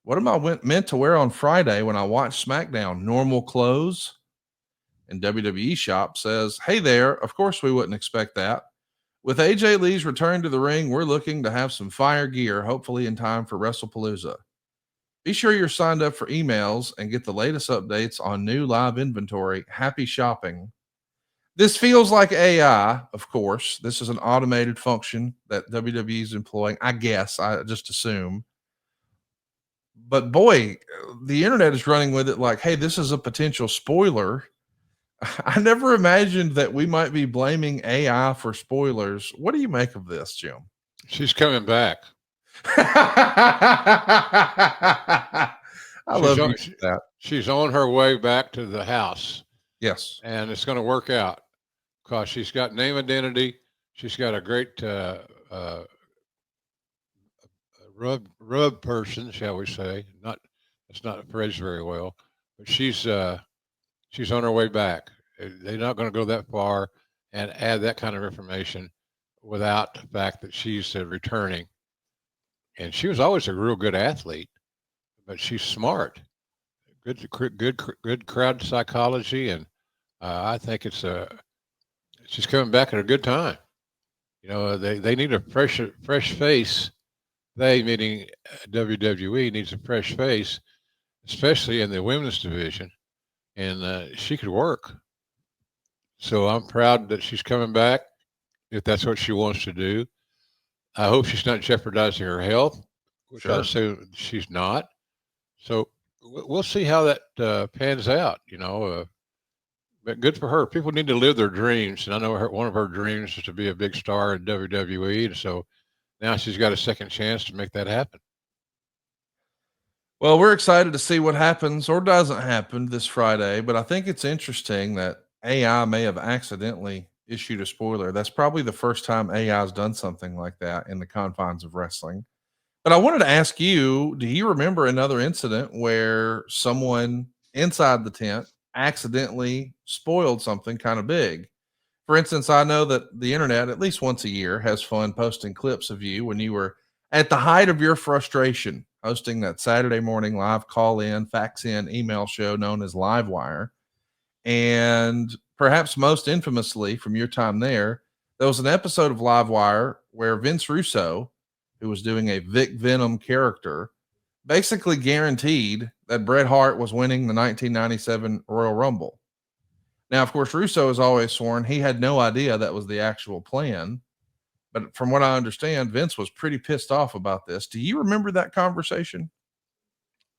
Speaker 2: What am I meant to wear on Friday when I watch SmackDown? Normal clothes?" And WWE Shop says, "Hey there, of course we wouldn't expect that. With AJ Lee's return to the ring, we're looking to have some fire gear, hopefully in time for WrestlePalooza. Be sure you're signed up for emails and get the latest updates on new live inventory. Happy shopping. This feels like AI, of course. This is an automated function that WWE is employing. I guess, I just assume. But boy, the internet is running with it like, hey, this is a potential spoiler. I never imagined that we might be blaming AI for spoilers. What do you make of this, Jim?
Speaker 1: She's coming back.
Speaker 2: I love that.
Speaker 1: She's on her way back to the house.
Speaker 2: Yes.
Speaker 1: And it's going to work out because she's got name identity. She's got a great rub person, shall we say. It's not phrased very well, but she's on her way back. They're not going to go that far and add that kind of information without the fact that she's returning. And she was always a real good athlete, but she's smart. Good crowd psychology, and I think she's coming back at a good time. You know, they need a fresh face. They, meaning WWE, needs a fresh face, especially in the women's division, and she could work. So I'm proud that she's coming back, if that's what she wants to do. I hope she's not jeopardizing her health, which I assume she's not. So we'll see how that pans out, you know. But good for her. People need to live their dreams, and I know one of her dreams is to be a big star in WWE, and so now she's got a second chance to make that happen.
Speaker 2: Well, we're excited to see what happens or doesn't happen this Friday, but I think it's interesting that AI may have accidentally issued a spoiler. That's probably the first time AI has done something like that in the confines of wrestling. But I wanted to ask you, do you remember another incident where someone inside the tent accidentally spoiled something kind of big? For instance, I know that the internet at least once a year has fun posting clips of you when you were at the height of your frustration hosting that Saturday morning live call in, fax in, email show known as Livewire. And perhaps most infamously from your time there was an episode of Livewire where Vince Russo, who was doing a Vic Venom character, basically guaranteed that Bret Hart was winning the 1997 Royal Rumble. Now, of course, Russo has always sworn he had no idea that was the actual plan. But from what I understand, Vince was pretty pissed off about this. Do you remember that conversation?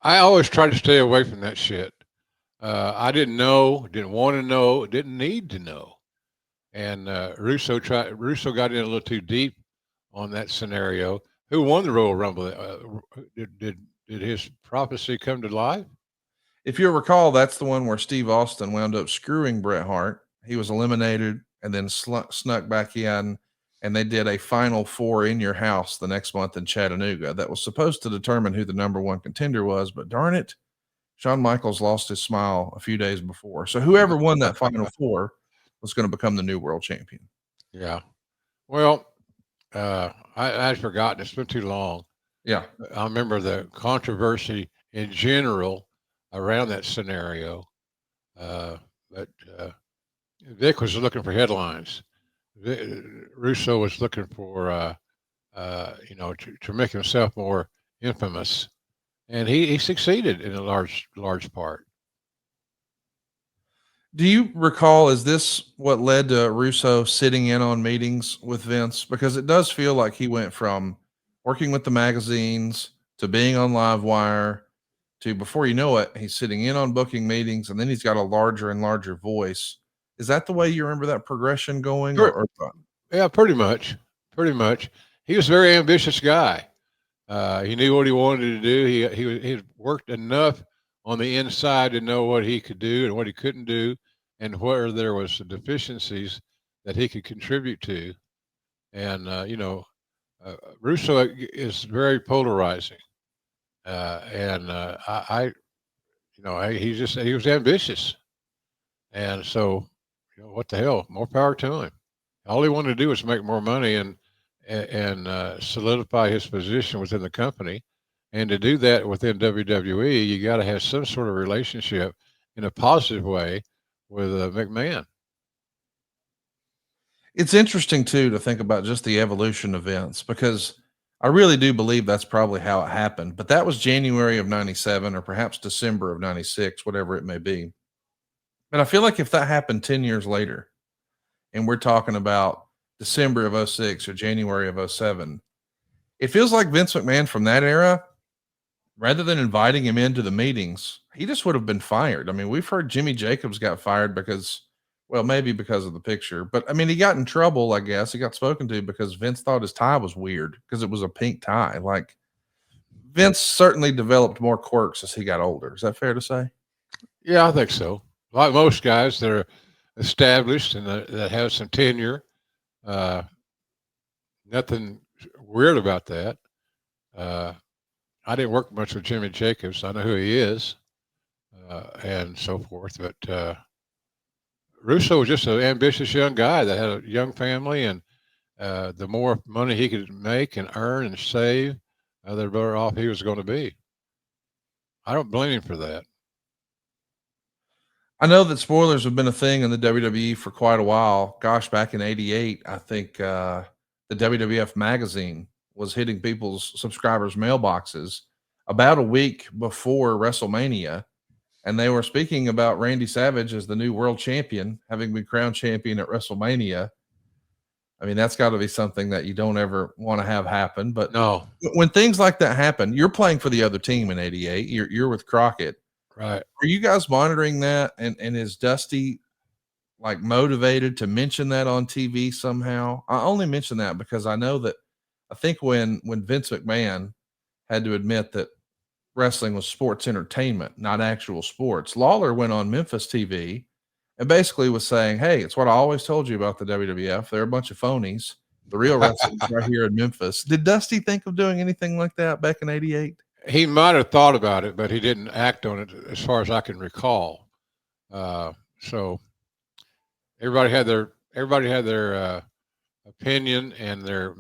Speaker 1: I always try to stay away from that shit. I didn't know, didn't want to know, didn't need to know. And Russo got in a little too deep on that scenario. Who won the Royal Rumble? Did his prophecy come to life?
Speaker 2: If you'll recall, that's the one where Steve Austin wound up screwing Bret Hart. He was eliminated and then snuck back in, and they did a Final Four in your house the next month in Chattanooga that was supposed to determine who the number one contender was. But darn it, Shawn Michaels lost his smile a few days before. So whoever won that Final Four was going to become the new world champion.
Speaker 1: Yeah. Well, I'd forgotten. It's been too long.
Speaker 2: Yeah.
Speaker 1: I remember the controversy in general around that scenario. But Vic was looking for headlines. Russo was looking for, to make himself more infamous. And he succeeded in a large part.
Speaker 2: Do you recall, is this what led to Russo sitting in on meetings with Vince? Because it does feel like he went from working with the magazines to being on Livewire to, before you know it, he's sitting in on booking meetings, and then he's got a larger and larger voice. Is that the way you remember that progression going?
Speaker 1: Sure. Yeah, pretty much. He was a very ambitious guy. He knew what he wanted to do. He had worked enough on the inside to know what he could do and what he couldn't do, and where there was deficiencies that he could contribute to. And Russo is very polarizing, he was ambitious, and so what the hell, more power to him. All he wanted to do was make more money and solidify his position within the company. And to do that within WWE, you got to have some sort of relationship in a positive way with McMahon.
Speaker 2: It's interesting too to think about just the evolution of Vince, because I really do believe that's probably how it happened. But that was January of 97 or perhaps December of 96, whatever it may be. And I feel like if that happened 10 years later, and we're talking about December of '06 or January of '07, it feels like Vince McMahon from that era, rather than inviting him into the meetings, he just would have been fired. I mean, we've heard Jimmy Jacobs got fired because, well, maybe because of the picture, but I mean, he got in trouble, I guess. He got spoken to because Vince thought his tie was weird because it was a pink tie. Like, Vince certainly developed more quirks as he got older. Is that fair to say?
Speaker 1: Yeah, I think so. Like most guys that are established and that have some tenure, uh, nothing weird about that. Uh, I didn't work much with Jimmy Jacobs. I know who he is, and so forth. But Russo was just an ambitious young guy that had a young family, and the more money he could make and earn and save, the better off he was going to be. I don't blame him for that.
Speaker 2: I know that spoilers have been a thing in the WWE for quite a while. Gosh, back in '88, I think the WWF magazine was hitting people's subscribers' mailboxes about a week before WrestleMania. And they were speaking about Randy Savage as the new world champion, having been crowned champion at WrestleMania. I mean, that's got to be something that you don't ever want to have happen. But
Speaker 1: No,
Speaker 2: when things like that happen, you're playing for the other team in '88. You're with Crockett.
Speaker 1: right.
Speaker 2: Are you guys monitoring that? And is Dusty like motivated to mention that on TV somehow? I only mention that because I know that I think when Vince McMahon had to admit that wrestling was sports entertainment, not actual sports, Lawler went on Memphis TV and basically was saying, "Hey, it's what I always told you about the WWF. They're a bunch of phonies. The real wrestling's right here in Memphis." Did Dusty think of doing anything like that back in '88?
Speaker 1: He might have thought about it, but he didn't act on it, as far as I can recall. So everybody had their opinion and their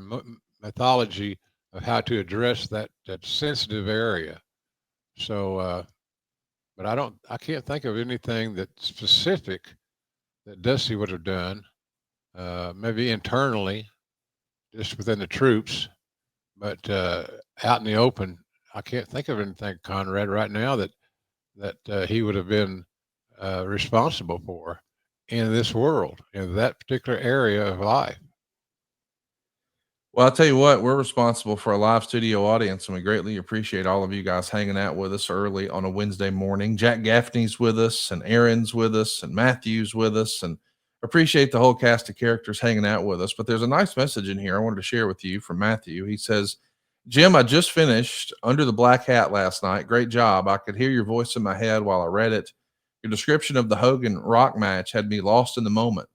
Speaker 1: mythology of how to address that sensitive area. So, but I can't think of anything that specific that Dusty would have done. Maybe internally, just within the troops, but out in the open, I can't think of anything, Conrad, right now that he would have been responsible for in this world, in that particular area of life.
Speaker 2: Well, I'll tell you what, we're responsible for a live studio audience, and we greatly appreciate all of you guys hanging out with us early on a Wednesday morning. Jack Gaffney's with us, and Aaron's with us, and Matthew's with us, and appreciate the whole cast of characters hanging out with us. But there's a nice message in here I wanted to share with you from Matthew. He says, "Jim, I just finished Under the Black Hat last night. Great job. I could hear your voice in my head while I read it. Your description of the Hogan Rock match had me lost in the moment.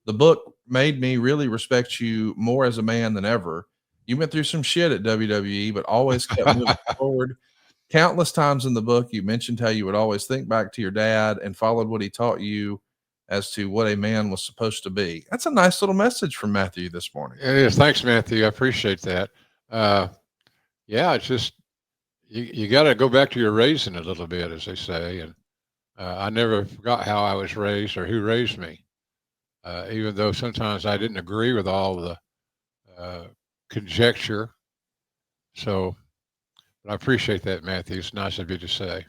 Speaker 2: The book made me really respect you more as a man than ever. You went through some shit at WWE, but always kept moving forward. Countless times in the book, you mentioned how you would always think back to your dad and followed what he taught you as to what a man was supposed to be." That's a nice little message from Matthew this morning.
Speaker 1: It is. Thanks, Matthew. I appreciate that. Uh, yeah, it's just you got to go back to your raising a little bit, as they say. And I never forgot how I was raised or who raised me, even though sometimes I didn't agree with all the conjecture. So, but I appreciate that, Matthew. It's nice of you to say.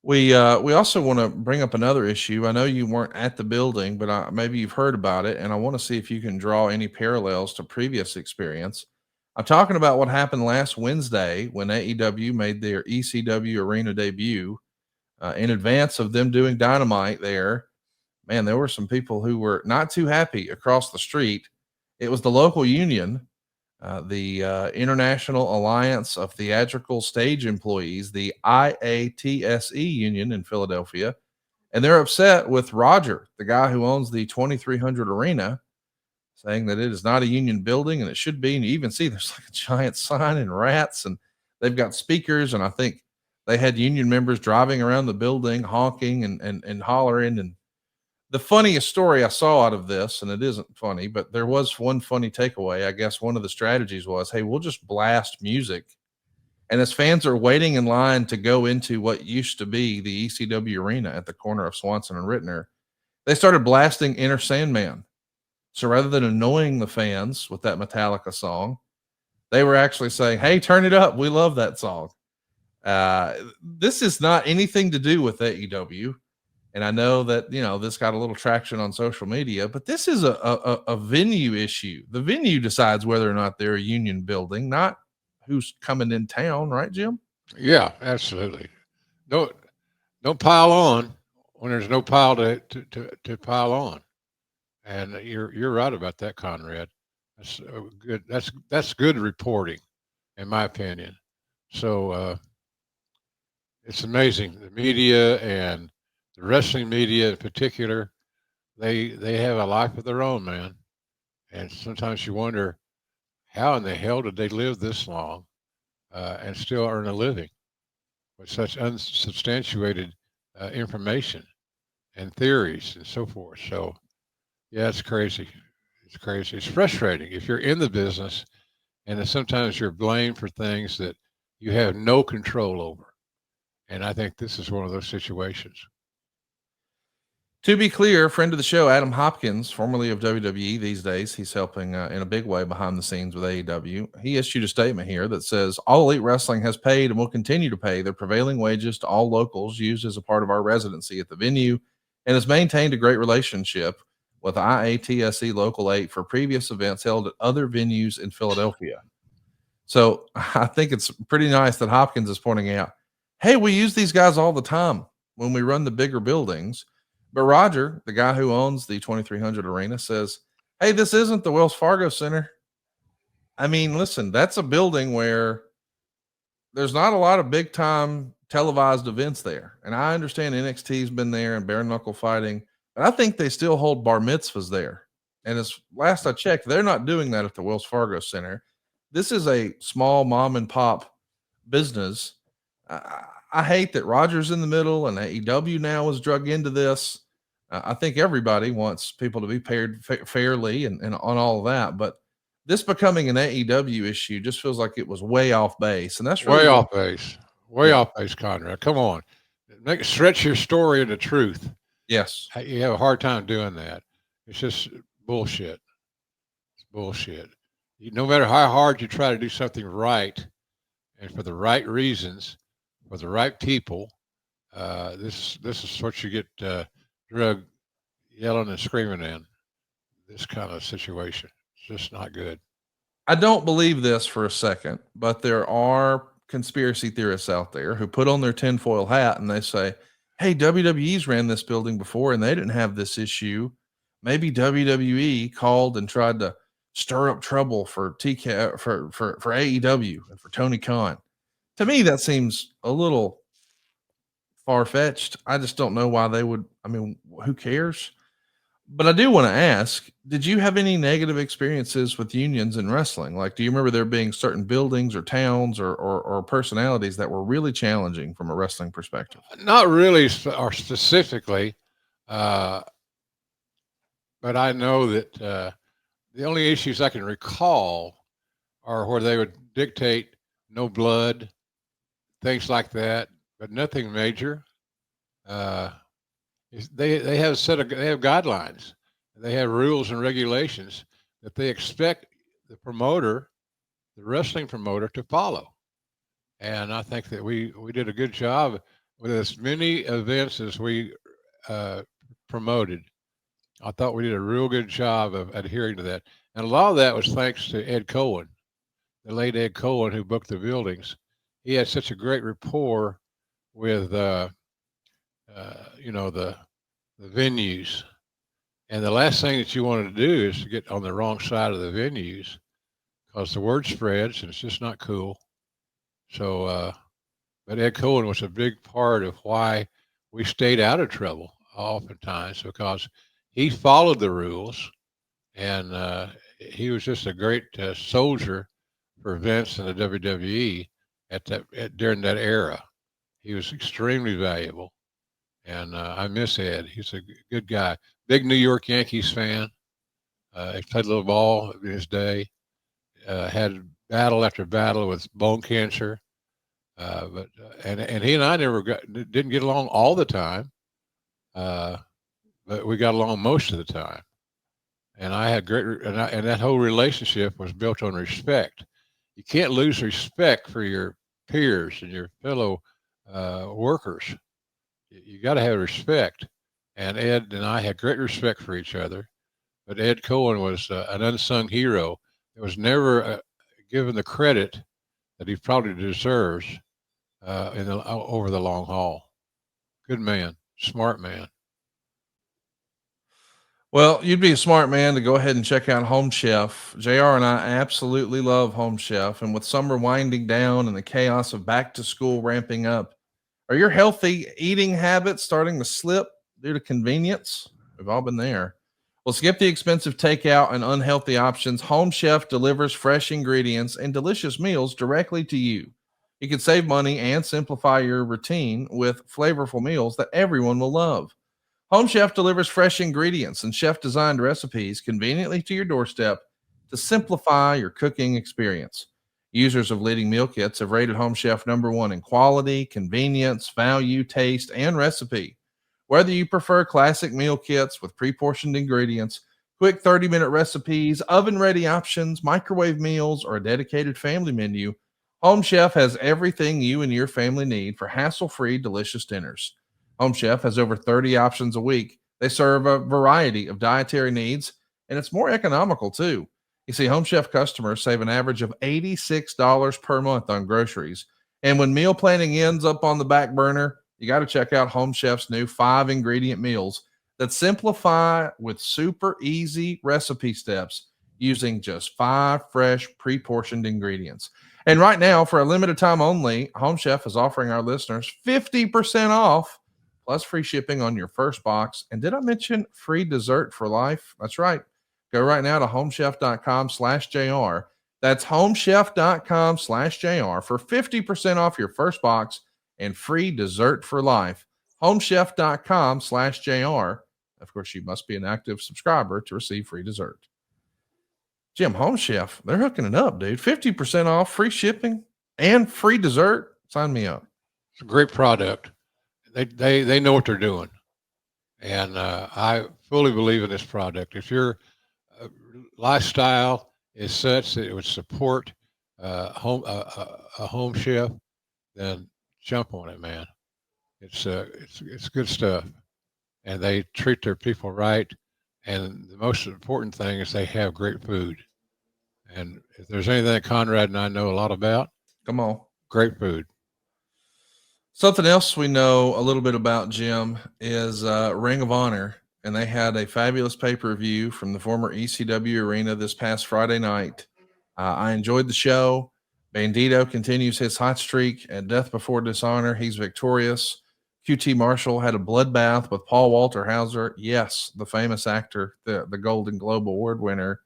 Speaker 2: We also want to bring up another issue. I know you weren't at the building, but maybe you've heard about it, and I want to see if you can draw any parallels to previous experience. I'm talking about what happened last Wednesday when AEW made their ECW Arena debut. In advance of them doing Dynamite there, man, there were some people who were not too happy across the street. It was the local union, the International Alliance of Theatrical Stage Employees, the IATSE union in Philadelphia, and they're upset with Roger, the guy who owns the 2300 Arena, saying that it is not a union building and it should be. And you even see there's like a giant sign and rats, and they've got speakers, and I think they had union members driving around the building honking and hollering. And the funniest story I saw out of this, and it isn't funny, but there was one funny takeaway. I guess one of the strategies was, hey, we'll just blast music. And as fans are waiting in line to go into what used to be the ECW Arena at the corner of Swanson and Rittner, they started blasting Enter Sandman. So rather than annoying the fans with that Metallica song, they were actually saying, "Hey, turn it up. We love that song." This is not anything to do with AEW. And I know that, this got a little traction on social media, but this is a venue issue. The venue decides whether or not they're a union building, not who's coming in town, right, Jim?
Speaker 1: Yeah, absolutely. Don't pile on when there's no pile to pile on. And you're right about that, Conrad. That's good. That's good reporting, in my opinion. So it's amazing. The media and the wrestling media in particular, they have a life of their own, man. And sometimes you wonder how in the hell did they live this long and still earn a living with such unsubstantiated information and theories and so forth. So yeah, it's crazy. It's crazy. It's frustrating if you're in the business and then sometimes you're blamed for things that you have no control over. And I think this is one of those situations.
Speaker 2: To be clear, friend of the show, Adam Hopkins, formerly of WWE these days, he's helping in a big way behind the scenes with AEW. He issued a statement here that says, "All Elite Wrestling has paid and will continue to pay their prevailing wages to all locals used as a part of our residency at the venue and has maintained a great relationship with IATSE Local 8 for previous events held at other venues in Philadelphia." So I think it's pretty nice that Hopkins is pointing out, hey, we use these guys all the time when we run the bigger buildings. But Roger, the guy who owns the 2300 Arena, says, hey, this isn't the Wells Fargo Center. I mean, listen, that's a building where there's not a lot of big time televised events there. And I understand NXT's been there and bare knuckle fighting, but I think they still hold bar mitzvahs there. And as last I checked, they're not doing that at the Wells Fargo Center. This is a small mom and pop business. I hate that Rogers in the middle and AEW now is drug into this. I think everybody wants people to be paid fairly and on all of that, but this becoming an AEW issue just feels like it was way off base, and that's really
Speaker 1: Way off base. Way
Speaker 2: yeah,
Speaker 1: off base, Conrad. Come on. Stretch your story into truth.
Speaker 2: yes.
Speaker 1: You have a hard time doing that. It's just bullshit. It's bullshit. No matter how hard you try to do something right and for the right reasons, for the right people, this is what you get drug yelling and screaming in. This kind of situation. It's just not good.
Speaker 2: I don't believe this for a second, but there are conspiracy theorists out there who put on their tinfoil hat and they say, hey, WWE's ran this building before and they didn't have this issue. Maybe WWE called and tried to stir up trouble for TK for AEW and for Tony Khan. To me, that seems a little far fetched. I just don't know why they would. I mean, who cares? But I do want to ask, did you have any negative experiences with unions in wrestling? Like, do you remember there being certain buildings or towns or personalities that were really challenging from a wrestling perspective?
Speaker 1: Not really or specifically, uh, but I know that the only issues I can recall are where they would dictate no blood, things like that, but nothing major. Uh, they have they have guidelines, they have rules and regulations that they expect the promoter, the wrestling promoter, to follow. And I think that we did a good job with as many events as we uh, promoted. I thought we did a real good job of adhering to that, and a lot of that was thanks to Ed Cohen, the late Ed Cohen, who booked the buildings. He had such a great rapport with the venues. And the last thing that you want to do is to get on the wrong side of the venues because the word spreads and it's just not cool. So, but Ed Cohen was a big part of why we stayed out of trouble oftentimes because he followed the rules and he was just a great soldier for Vince and the WWE during that era. He was extremely valuable, and I miss Ed. He's a good guy. Big New York Yankees fan. He played a little ball in his day. Had battle after battle with bone cancer. And he and I didn't get along all the time, but we got along most of the time. and I had and that whole relationship was built on respect. You can't lose respect for your peers and your fellow workers. You got to have respect. And Ed and I had great respect for each other. But Ed Cohen was an unsung hero. It was never given the credit that he probably deserves over the long haul. Good man, smart man.
Speaker 2: Well, you'd be a smart man to go ahead and check out Home Chef. JR and I absolutely love Home Chef. And with summer winding down and the chaos of back to school ramping up, are your healthy eating habits starting to slip due to convenience? We've all been there. Well, skip the expensive takeout and unhealthy options. Home Chef delivers fresh ingredients and delicious meals directly to you. You can save money and simplify your routine with flavorful meals that everyone will love. Home Chef delivers fresh ingredients and chef designed recipes conveniently to your doorstep to simplify your cooking experience. Users of leading meal kits have rated Home Chef #1 in quality, convenience, value, taste, and recipe. Whether you prefer classic meal kits with pre portioned ingredients, quick 30-minute recipes, oven ready options, microwave meals, or a dedicated family menu, Home Chef has everything you and your family need for hassle free, delicious dinners. Home Chef has over 30 options a week. They serve a variety of dietary needs, and it's more economical too. You see, Home Chef customers save an average of $86 per month on groceries. And when meal planning ends up on the back burner, you got to check out Home Chef's new 5-ingredient meals that simplify with super easy recipe steps using just 5 fresh pre-portioned ingredients. And right now, for a limited time only, Home Chef is offering our listeners 50% off plus free shipping on your first box. And did I mention free dessert for life? That's right. Go right now to homechef.com/JR. That's homechef.com/JR for 50% off your first box and free dessert for life. Homechef.com/JR. Of course, you must be an active subscriber to receive free dessert. Jim, Home Chef, they're hooking it up, dude. 50% off, free shipping, and free dessert. Sign me up.
Speaker 1: It's a great product. They know what they're doing, and I fully believe in this product. If your lifestyle is such that it would support a home chef, then jump on it, man. It's good stuff, and they treat their people right. And the most important thing is they have great food. And if there's anything that Conrad and I know a lot about,
Speaker 2: Come on.
Speaker 1: great food.
Speaker 2: Something else we know a little bit about, Jim, is Ring of Honor. And they had a fabulous pay-per-view from the former ECW Arena this past Friday night. I enjoyed the show. Bandito continues his hot streak at Death Before Dishonor. He's victorious. QT Marshall had a bloodbath with Paul Walter Hauser. Yes, the famous actor, the Golden Globe Award winner.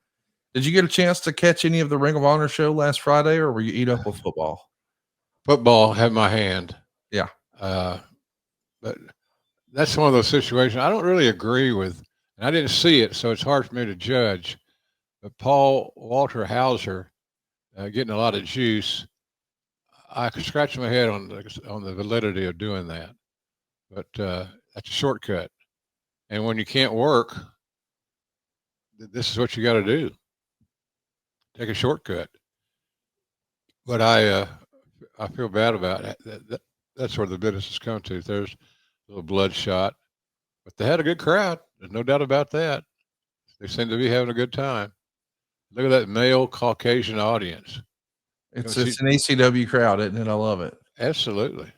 Speaker 2: Did you get a chance to catch any of the Ring of Honor show last Friday, or were you eat up with football?
Speaker 1: Football had my hand.
Speaker 2: Yeah.
Speaker 1: But that's one of those situations I don't really agree with. And I didn't see it, so it's hard for me to judge. But Paul Walter Hauser getting a lot of juice, I could scratch my head on the validity of doing that. But that's a shortcut. And when you can't work, this is what you got to do. Take a shortcut. But I feel bad about it. That's where the business has come to. There's a little bloodshot, but they had a good crowd. There's no doubt about that. They seem to be having a good time. Look at that male Caucasian audience.
Speaker 2: It's an ECW crowd, isn't it? I love it.
Speaker 1: Absolutely.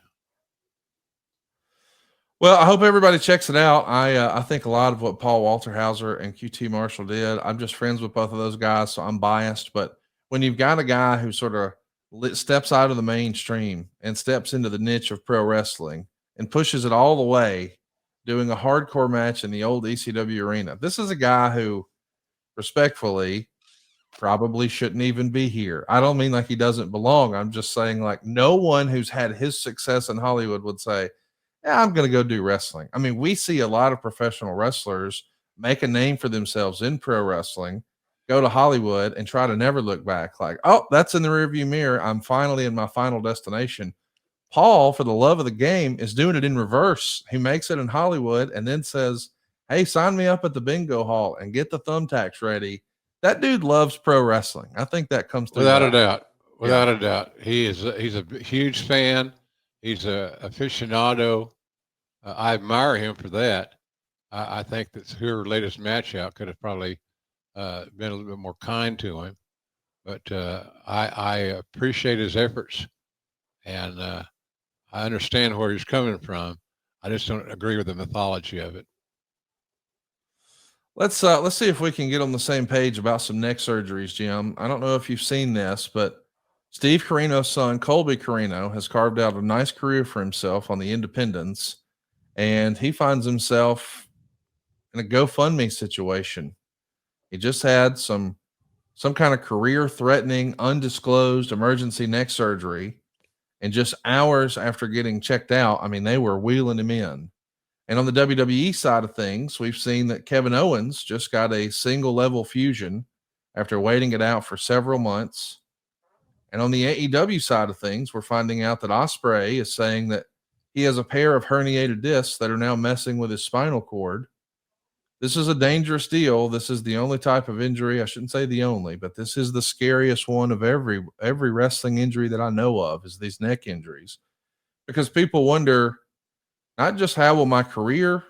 Speaker 2: Well, I hope everybody checks it out. I think a lot of what Paul Walter Hauser and QT Marshall did, I'm just friends with both of those guys, so I'm biased. But when you've got a guy who sort of steps out of the mainstream and steps into the niche of pro wrestling and pushes it all the way, doing a hardcore match in the old ECW Arena, this is a guy who, respectfully, probably shouldn't even be here. I don't mean like he doesn't belong. I'm just saying like no one who's had his success in Hollywood would say, yeah, I'm going to go do wrestling. I mean, we see a lot of professional wrestlers make a name for themselves in pro wrestling, go to Hollywood and try to never look back like, oh, that's in the rearview mirror. I'm finally in my final destination. Paul, for the love of the game, is doing it in reverse. He makes it in Hollywood and then says, hey, sign me up at the bingo hall and get the thumbtacks ready. That dude loves pro wrestling. I think that comes through.
Speaker 1: Without a doubt.
Speaker 2: Yeah.
Speaker 1: Without a doubt. He's a huge fan. He's a aficionado. I admire him for that. I think that her latest match out could have probably been a little bit more kind to him. But I appreciate his efforts, and I understand where he's coming from. I just don't agree with the mythology of it.
Speaker 2: Let's see if we can get on the same page about some neck surgeries, Jim. I don't know if you've seen this, but Steve Carino's son, Colby Carino, has carved out a nice career for himself on the independents, and he finds himself in a GoFundMe situation. He just had some kind of career-threatening, undisclosed emergency neck surgery, and just hours after getting checked out, I mean, they were wheeling him in. And on the WWE side of things, we've seen that Kevin Owens just got a single level fusion after waiting it out for several months. And on the AEW side of things, we're finding out that Ospreay is saying that he has a pair of herniated discs that are now messing with his spinal cord. This is a dangerous deal. This is the only type of injury. I shouldn't say the only, but this is the scariest one of every wrestling injury that I know of, is these neck injuries, because people wonder, not just how will my career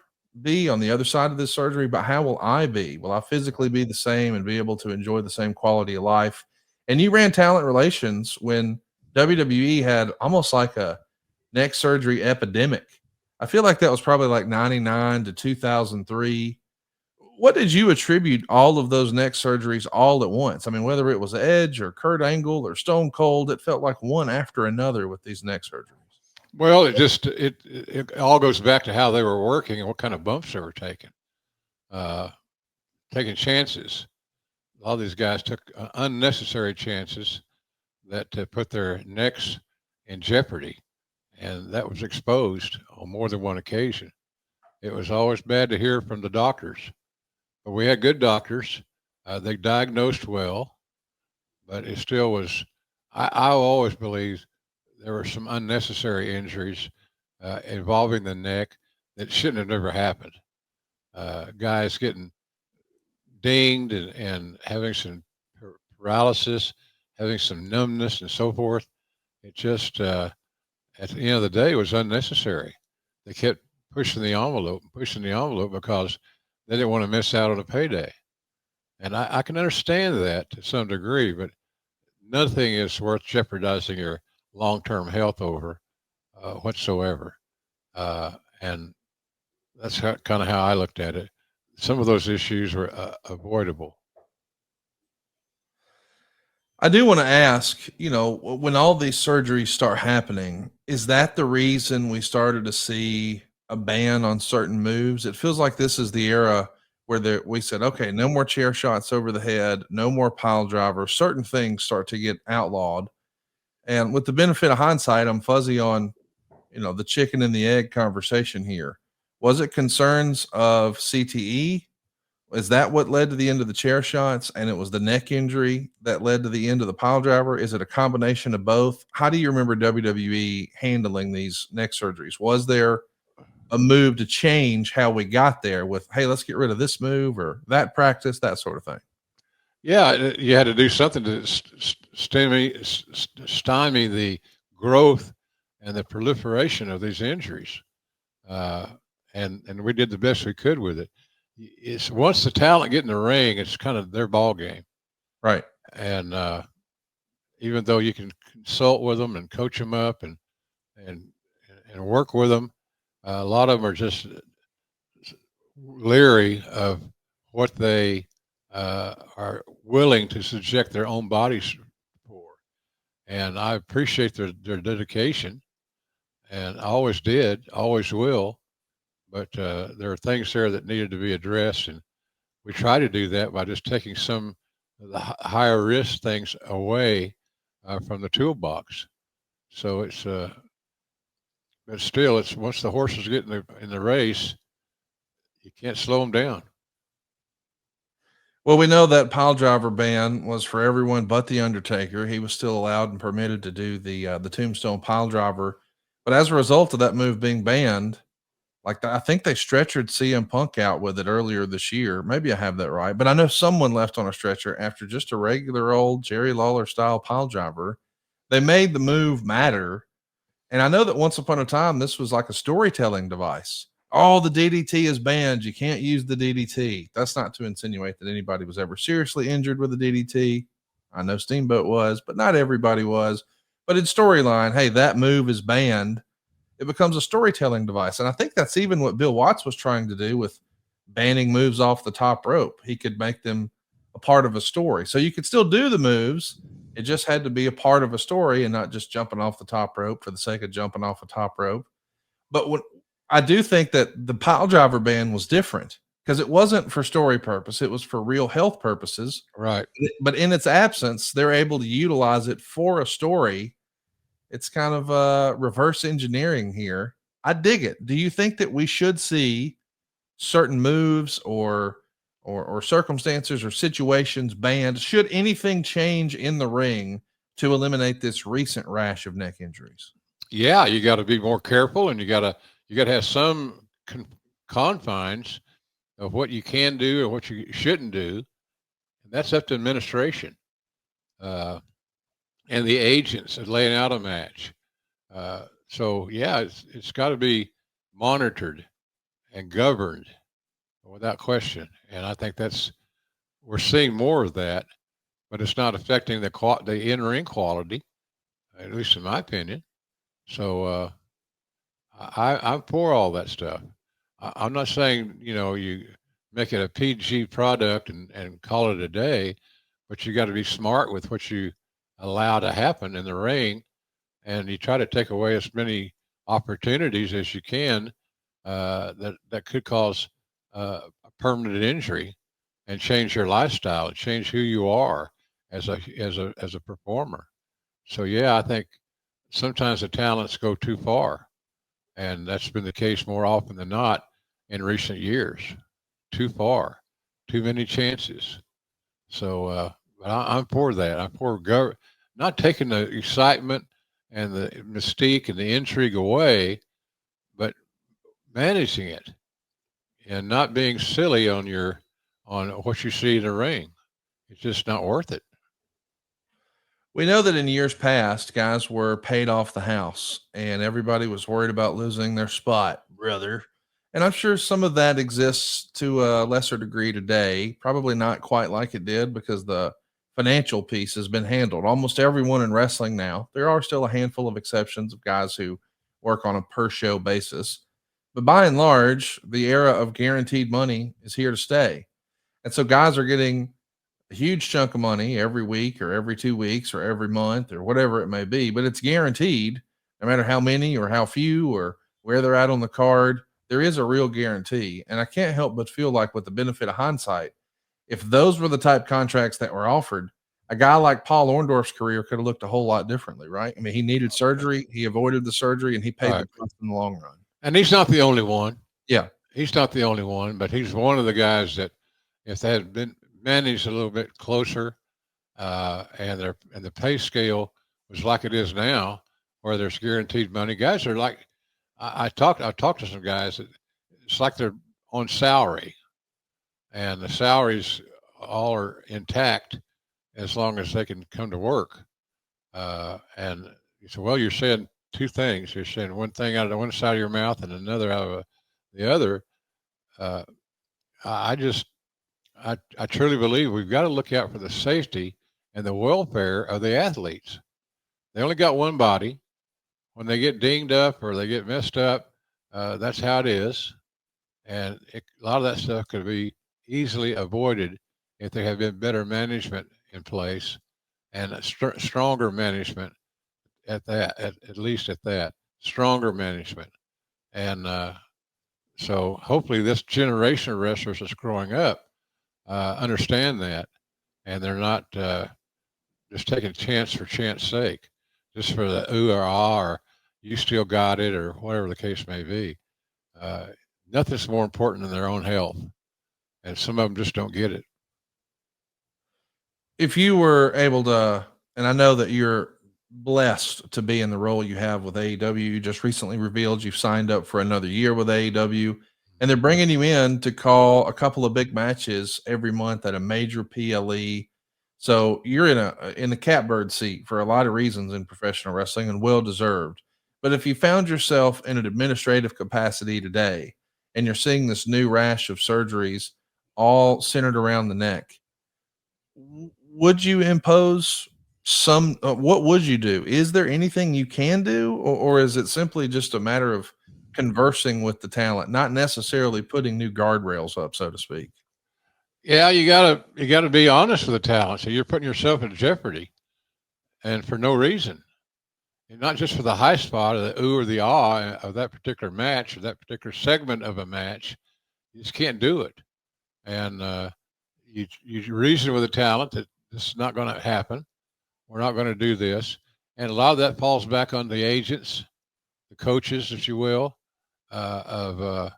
Speaker 2: be on the other side of this surgery, but how will I be? Will I physically be the same and be able to enjoy the same quality of life? And you ran talent relations when WWE had almost like a neck surgery epidemic. I feel like that was probably like 99 to 2003. What did you attribute all of those neck surgeries all at once? I mean, whether it was Edge or Kurt Angle or Stone Cold, it felt like one after another with these neck surgeries.
Speaker 1: Well, it all goes back to how they were working and what kind of bumps they were taking. Taking chances. A lot of these guys took unnecessary chances that put their necks in jeopardy, and that was exposed on more than one occasion. It was always bad to hear from the doctors, but we had good doctors. They diagnosed well, but it still was. I always believed there were some unnecessary injuries involving the neck that shouldn't have never happened. Guys getting dinged and having some paralysis, having some numbness and so forth. It just, at the end of the day, was unnecessary. They kept pushing the envelope because they didn't want to miss out on a payday. And I can understand that to some degree, but nothing is worth jeopardizing your long-term health over whatsoever. And that's kind of how I looked at it. Some of those issues were avoidable.
Speaker 2: I do want to ask, when all these surgeries start happening, is that the reason we started to see a ban on certain moves? It feels like this is the era where we said, okay, no more chair shots over the head, no more pile drivers. Certain things start to get outlawed. And with the benefit of hindsight, I'm fuzzy on, the chicken and the egg conversation here. Was it concerns of CTE? Is that what led to the end of the chair shots, and it was the neck injury that led to the end of the pile driver? Is it a combination of both? How do you remember WWE handling these neck surgeries? Was there a move to change how we got there with, hey, let's get rid of this move or that practice, that sort of thing?
Speaker 1: Yeah, you had to do something to stymie the growth and the proliferation of these injuries. And we did the best we could with it. It's once the talent get in the ring, it's kind of their ball game.
Speaker 2: Right.
Speaker 1: And even though you can consult with them and coach them up and work with them, a lot of them are just leery of what they are willing to subject their own bodies for. And I appreciate their dedication, and I always did, always will. But there are things there that needed to be addressed, and we try to do that by just taking some of the higher risk things away from the toolbox. So it's, but still, it's once the horses get in the race, you can't slow them down.
Speaker 2: Well, we know that pile driver ban was for everyone but the Undertaker. He was still allowed and permitted to do the Tombstone pile driver, but as a result of that move being banned, I think they stretchered CM Punk out with it earlier this year. Maybe I have that right, but I know someone left on a stretcher after just a regular old Jerry Lawler style pile driver. They made the move matter. And I know that once upon a time, this was like a storytelling device. Oh, the DDT is banned. You can't use the DDT. That's not to insinuate that anybody was ever seriously injured with the DDT. I know Steamboat was, but not everybody was. But in storyline, hey, that move is banned. It becomes a storytelling device. And I think that's even what Bill Watts was trying to do with banning moves off the top rope. He could make them a part of a story. So you could still do the moves. It just had to be a part of a story and not just jumping off the top rope for the sake of jumping off a top rope. But what I do think that the pile driver ban was different because it wasn't for story purpose. It was for real health purposes.
Speaker 1: Right.
Speaker 2: But in its absence, they're able to utilize it for a story. It's kind of reverse engineering here. I dig it. Do you think that we should see certain moves or circumstances or situations banned? Should anything change in the ring to eliminate this recent rash of neck injuries?
Speaker 1: Yeah, you got to be more careful, and you got to have some confines of what you can do and what you shouldn't do, and that's up to administration and the agents that laying out a match. So yeah, it's got to be monitored and governed without question, and I think we're seeing more of that, but it's not affecting the in-ring quality, at least in my opinion. So I'm for all that stuff. I'm not saying you make it a PG product and call it a day, but you got to be smart with what you allow to happen in the ring, and you try to take away as many opportunities as you can that could cause a permanent injury and change your lifestyle and change who you are as a performer. So yeah, I think sometimes the talents go too far, and that's been the case more often than not in recent years. Too far, too many chances. So, but I'm for that. I'm for not taking the excitement and the mystique and the intrigue away, but managing it and not being silly on what you see in the ring. It's just not worth it.
Speaker 2: We know that in years past, guys were paid off the house and everybody was worried about losing their spot, brother. And I'm sure some of that exists to a lesser degree today, probably not quite like it did because the financial piece has been handled. Almost everyone in wrestling now, there are still a handful of exceptions of guys who work on a per show basis. But by and large, the era of guaranteed money is here to stay. And so guys are getting a huge chunk of money every week or every 2 weeks or every month or whatever it may be, but it's guaranteed no matter how many or how few or where they're at on the card. There is a real guarantee. And I can't help but feel like, with the benefit of hindsight, if those were the type contracts that were offered, a guy like Paul Orndorff's career could have looked a whole lot differently, right? I mean, he needed surgery, he avoided the surgery, and he paid the price in the long run.
Speaker 1: And he's not the only one.
Speaker 2: Yeah.
Speaker 1: He's not the only one, but he's one of the guys that, if they had been managed a little bit closer, and the pay scale was like it is now, where there's guaranteed money, guys are like, I've talked to some guys that it's like they're on salary, and the salaries all are intact as long as they can come to work. And you say, well, you're saying two things. You're saying one thing out of the one side of your mouth and another out of the other. I truly believe we've got to look out for the safety and the welfare of the athletes. They only got one body. When they get dinged up or they get messed up, that's how it is. And a lot of that stuff could be easily avoided if there had been better management in place and a stronger management at least at that, stronger management. And so hopefully this generation of wrestlers that's growing up understand that, and they're not just taking chance for chance sake, just for the ooh or ah or you still got it or whatever the case may be. Nothing's more important than their own health, and some of them just don't get it.
Speaker 2: If you were able to, and I know that you're blessed to be in the role you have with AEW. You just recently revealed you've signed up for another year with AEW, and they're bringing you in to call a couple of big matches every month at a major PLE. So you're in the catbird seat for a lot of reasons in professional wrestling, and well deserved. But if you found yourself in an administrative capacity today and you're seeing this new rash of surgeries all centered around the neck, would you impose some, what would you do? Is there anything you can do, or is it simply just a matter of conversing with the talent, not necessarily putting new guardrails up, so to speak?
Speaker 1: Yeah, you gotta be honest with the talent. So you're putting yourself in jeopardy, and for no reason. And not just for the high spot or the ooh or the ah of that particular match or that particular segment of a match. You just can't do it. And you reason with the talent that this is not going to happen. We're not going to do this. And a lot of that falls back on the agents, the coaches, if you will, because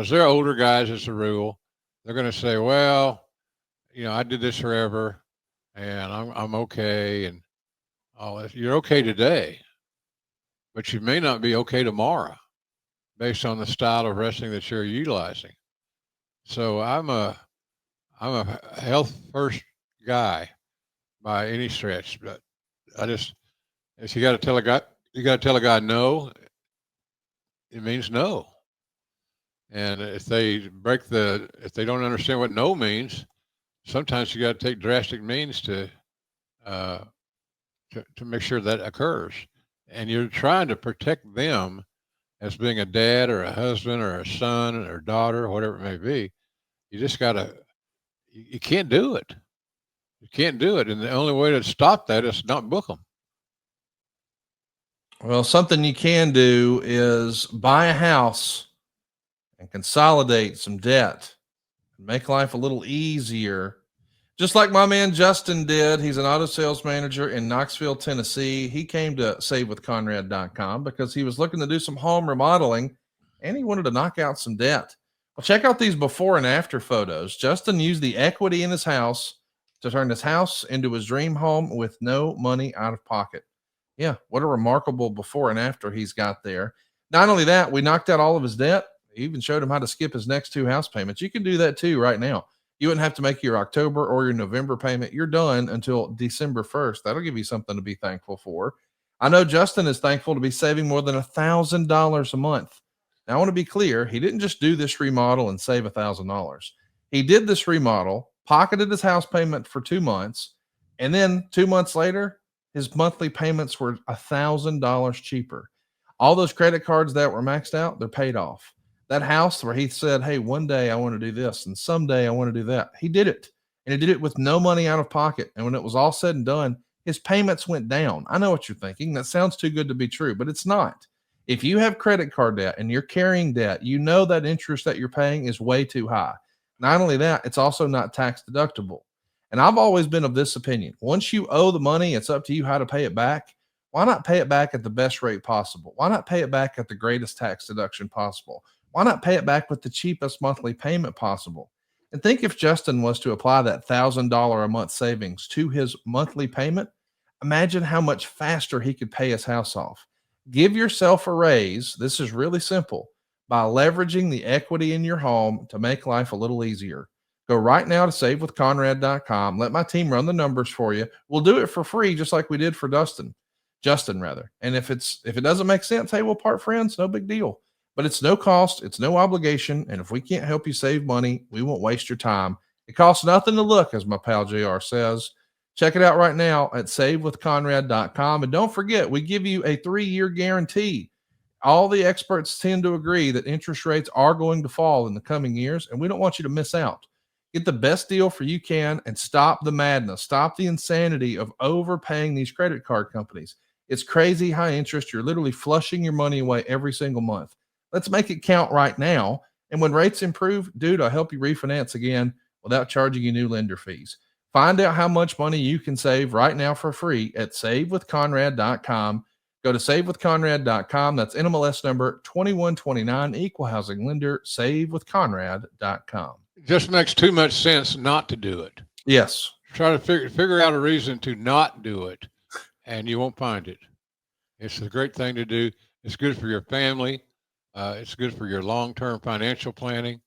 Speaker 1: they're older guys as a rule. They're going to say, well, I did this forever and I'm okay. And you're okay today, but you may not be okay tomorrow based on the style of wrestling that you're utilizing. So I'm a health first guy by any stretch, but if you got to tell a guy no, it means no. And if they don't understand what no means, sometimes you got to take drastic means to make sure that occurs. And you're trying to protect them as being a dad or a husband or a son or daughter, whatever it may be. You just you can't do it. You can't do it. And the only way to stop that is not book them.
Speaker 2: Well, something you can do is buy a house and consolidate some debt and make life a little easier. Just like my man Justin did. He's an auto sales manager in Knoxville, Tennessee. He came to SaveWithConrad.com because he was looking to do some home remodeling and he wanted to knock out some debt. Well, check out these before and after photos. Justin used the equity in his house to turn his house into his dream home with no money out of pocket. Yeah, what a remarkable before and after he's got there. Not only that, we knocked out all of his debt. He even showed him how to skip his next 2 house payments. You can do that too right now. You wouldn't have to make your October or your November payment. You're done until December 1st. That'll give you something to be thankful for. I know Justin is thankful to be saving more than $1,000 a month. Now, I want to be clear. He didn't just do this remodel and save $1,000. He did this remodel, pocketed his house payment for 2 months, and then 2 months later, his monthly payments were $1,000 cheaper. All those credit cards that were maxed out, they're paid off. That house where he said, hey, one day I want to do this and someday I want to do that. He did it, and he did it with no money out of pocket. And when it was all said and done, his payments went down. I know what you're thinking. That sounds too good to be true, but it's not. If you have credit card debt and you're carrying debt, you know that interest that you're paying is way too high. Not only that, it's also not tax deductible. And I've always been of this opinion. Once you owe the money, it's up to you how to pay it back. Why not pay it back at the best rate possible? Why not pay it back at the greatest tax deduction possible? Why not pay it back with the cheapest monthly payment possible? And think if Justin was to apply that $1,000 a month savings to his monthly payment, imagine how much faster he could pay his house off. Give yourself a raise. This is really simple by leveraging the equity in your home to make life a little easier. Go right now to SaveWithConrad.com. Let my team run the numbers for you. We'll do it for free, just like we did for Justin. And if it doesn't make sense, hey, we'll part friends. No big deal. But it's no cost, it's no obligation. And if we can't help you save money, we won't waste your time. It costs nothing to look, as my pal JR says. Check it out right now at SaveWithConrad.com. And don't forget, we give you a 3-year guarantee. All the experts tend to agree that interest rates are going to fall in the coming years, and we don't want you to miss out. Get the best deal for you can and stop the madness. Stop the insanity of overpaying these credit card companies. It's crazy high interest. You're literally flushing your money away every single month. Let's make it count right now. And when rates improve, dude, I'll help you refinance again without charging you new lender fees. Find out how much money you can save right now for free at SaveWithConrad.com. Go to SaveWithConrad.com. That's NMLS number 2129, equal housing lender, SaveWithConrad.com.
Speaker 1: It just makes too much sense not to do it.
Speaker 2: Yes.
Speaker 1: Try to figure out a reason to not do it. and you won't find it. It's a great thing to do. It's good for your family. It's good for your long-term financial planning.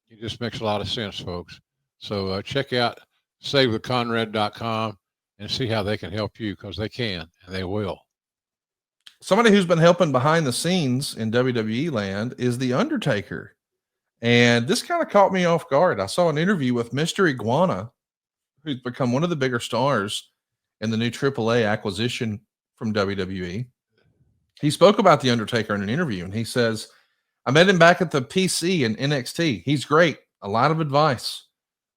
Speaker 1: It just makes a lot of sense, folks. So check out SaveWithConrad.com and see how they can help you, because they can and they will.
Speaker 2: Somebody who's been helping behind the scenes in WWE land is the Undertaker. And this kind of caught me off guard. I saw an interview with Mr. Iguana, who's become one of the bigger stars in the new AAA acquisition from WWE. He spoke about the Undertaker in an interview, and he says, I met him back at the PC in NXT. He's great. A lot of advice.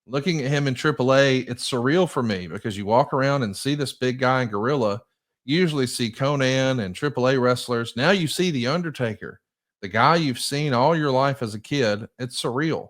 Speaker 2: Looking at him in AAA, it's surreal for me because you walk around and see this big guy in Gorilla. You usually see Conan and AAA wrestlers. Now you see the Undertaker, the guy you've seen all your life as a kid. It's surreal.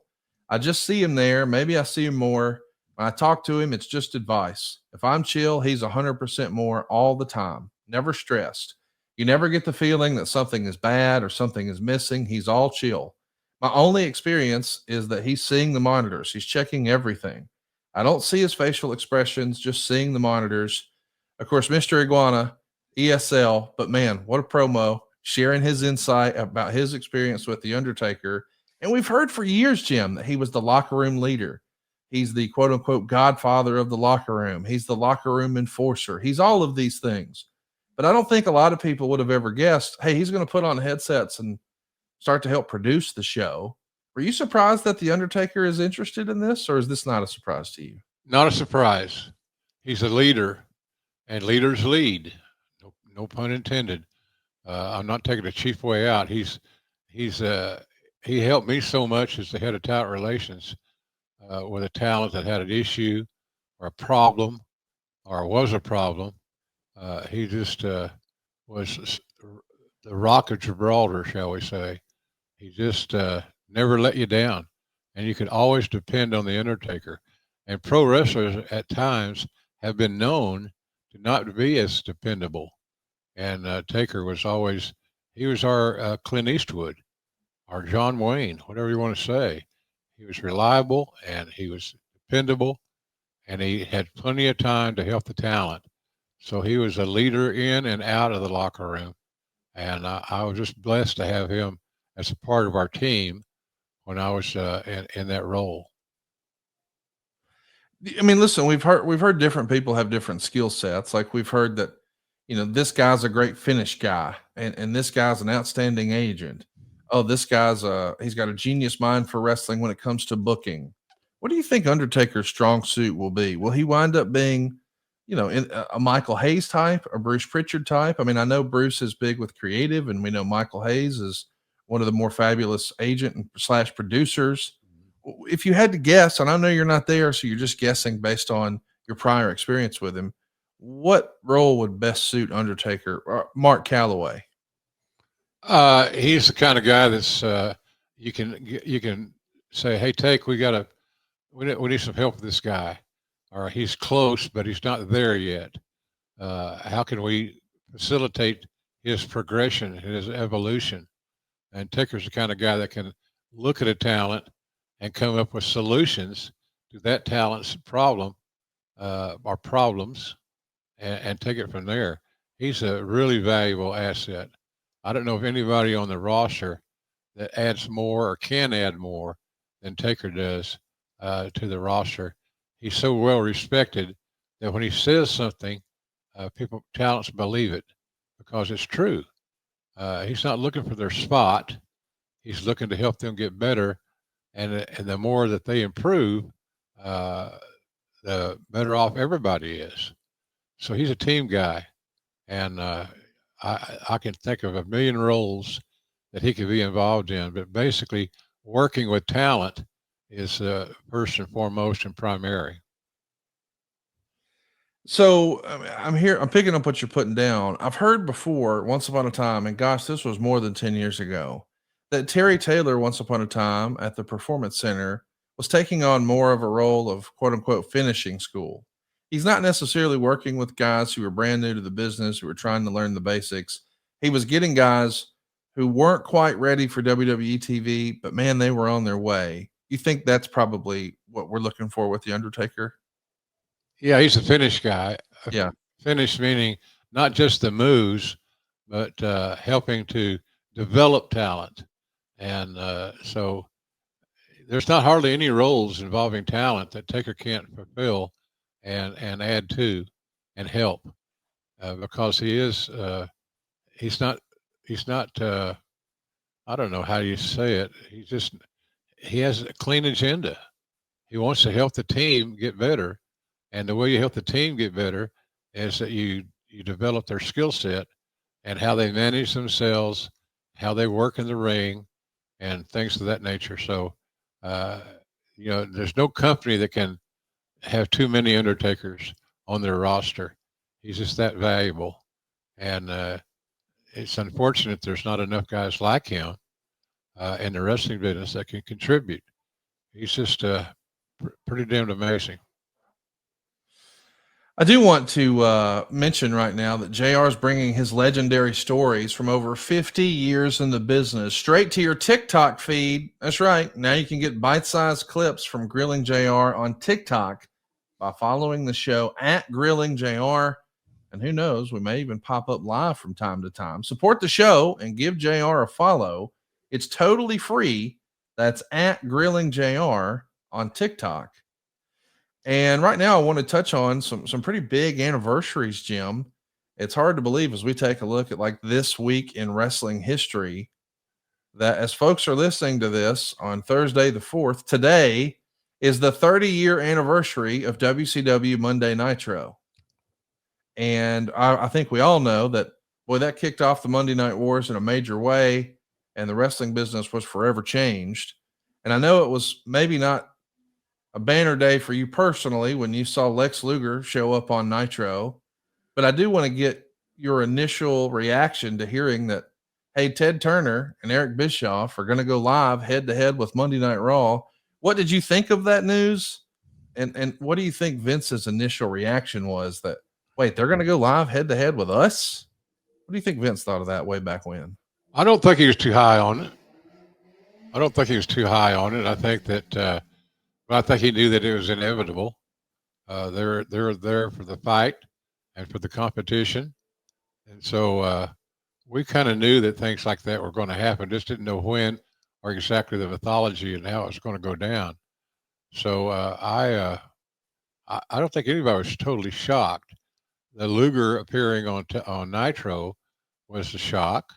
Speaker 2: I just see him there. Maybe I see him more. When I talk to him, it's just advice. If I'm chill, he's 100% more all the time. Never stressed. You never get the feeling that something is bad or something is missing. He's all chill. My only experience is that he's seeing the monitors. He's checking everything. I don't see his facial expressions, just seeing the monitors. Of course, Mr. Iguana, ESL, but man, what a promo, sharing his insight about his experience with The Undertaker. And we've heard for years, Jim, that he was the locker room leader. He's the quote unquote godfather of the locker room. He's the locker room enforcer. He's all of these things. But I don't think a lot of people would have ever guessed, hey, he's going to put on headsets and start to help produce the show. Were you surprised that The Undertaker is interested in this, or is this not a surprise to you?
Speaker 1: Not a surprise. He's a leader, and leaders lead. No pun intended. I'm not taking the cheap way out. He helped me so much as the head of talent relations with a talent that had an issue or a problem or was a problem. He just was the Rock of Gibraltar, shall we say. He just never let you down, and you could always depend on the Undertaker. And pro wrestlers at times have been known to not be as dependable. And Taker was always, he was our Clint Eastwood, our John Wayne, whatever you want to say. He was reliable and he was dependable, and he had plenty of time to help the talent. So he was a leader in and out of the locker room. And I was just blessed to have him as a part of our team when I was in that role.
Speaker 2: I mean, listen, we've heard different people have different skill sets. Like we've heard that, you know, this guy's a great finish guy, and this guy's an outstanding agent. Oh, this guy's he's got a genius mind for wrestling when it comes to booking. What do you think Undertaker's strong suit will be? Will he wind up being, you know, a Michael Hayes type, a Bruce Pritchard type? I mean, I know Bruce is big with creative, and we know Michael Hayes is one of the more fabulous agent and / producers. If you had to guess, and I know you're not there, so you're just guessing based on your prior experience with him, what role would best suit Undertaker or Mark Calloway?
Speaker 1: He's the kind of guy that's you can say, hey, we need some help with this guy, or he's close, but he's not there yet. How can we facilitate his progression, his evolution? And Taker's the kind of guy that can look at a talent and come up with solutions to that talent's problem or problems, and take it from there. He's a really valuable asset. I don't know if anybody on the roster that adds more or can add more than Taker does to the roster. He's so well respected that when he says something, talents believe it because it's true. He's not looking for their spot. He's looking to help them get better, and the more that they improve, the better off everybody is. So he's a team guy, and I can think of a million roles that he could be involved in, but basically working with talent is first and foremost and primary.
Speaker 2: So I'm here. I'm picking up what you're putting down. I've heard before, once upon a time, and gosh, this was more than 10 years ago, that Terry Taylor, once upon a time at the Performance Center, was taking on more of a role of quote unquote finishing school. He's not necessarily working with guys who are brand new to the business, who are trying to learn the basics. He was getting guys who weren't quite ready for WWE TV, but man, they were on their way. You think that's probably what we're looking for with The Undertaker?
Speaker 1: Yeah, he's a finish guy.
Speaker 2: Yeah.
Speaker 1: Finish meaning not just the moves, but helping to develop talent. And so there's not hardly any roles involving talent that Taker can't fulfill and add to and help because he's not he's not I don't know how you say it. He has a clean agenda. He wants to help the team get better, and the way you help the team get better is that you develop their skill set and how they manage themselves, how they work in the ring, and things of that nature. So, uh, there's no company that can have too many Undertakers on their roster. He's just that valuable, and it's unfortunate there's not enough guys like him in the wrestling business that can contribute. He's just pretty damn amazing.
Speaker 2: I do want to mention right now that JR is bringing his legendary stories from over 50 years in the business straight to your TikTok feed. That's right. Now you can get bite-sized clips from Grilling JR on TikTok by following the show at Grilling JR. And who knows, we may even pop up live from time to time. Support the show and give JR a follow. It's totally free. That's at Grilling JR on TikTok. And right now, I want to touch on some pretty big anniversaries, Jim. It's hard to believe as we take a look at like this week in wrestling history that as folks are listening to this on Thursday the 4th, today is the 30-year anniversary of WCW Monday Nitro. And I think we all know that, boy, that kicked off the Monday Night Wars in a major way, and the wrestling business was forever changed. And I know it was maybe not a banner day for you personally when you saw Lex Luger show up on Nitro, but I do want to get your initial reaction to hearing that, hey, Ted Turner and Eric Bischoff are going to go live head to head with Monday Night Raw. What did you think of that news? And what do you think Vince's initial reaction was that, wait, they're going to go live head to head with us? What do you think Vince thought of that way back when?
Speaker 1: I don't think he was too high on it. I think that I think he knew that it was inevitable. They're there for the fight and for the competition, and so we kind of knew that things like that were going to happen. Just didn't know when or exactly the mythology and how it was going to go down. So I don't think anybody was totally shocked. The Luger appearing on Nitro was a shock,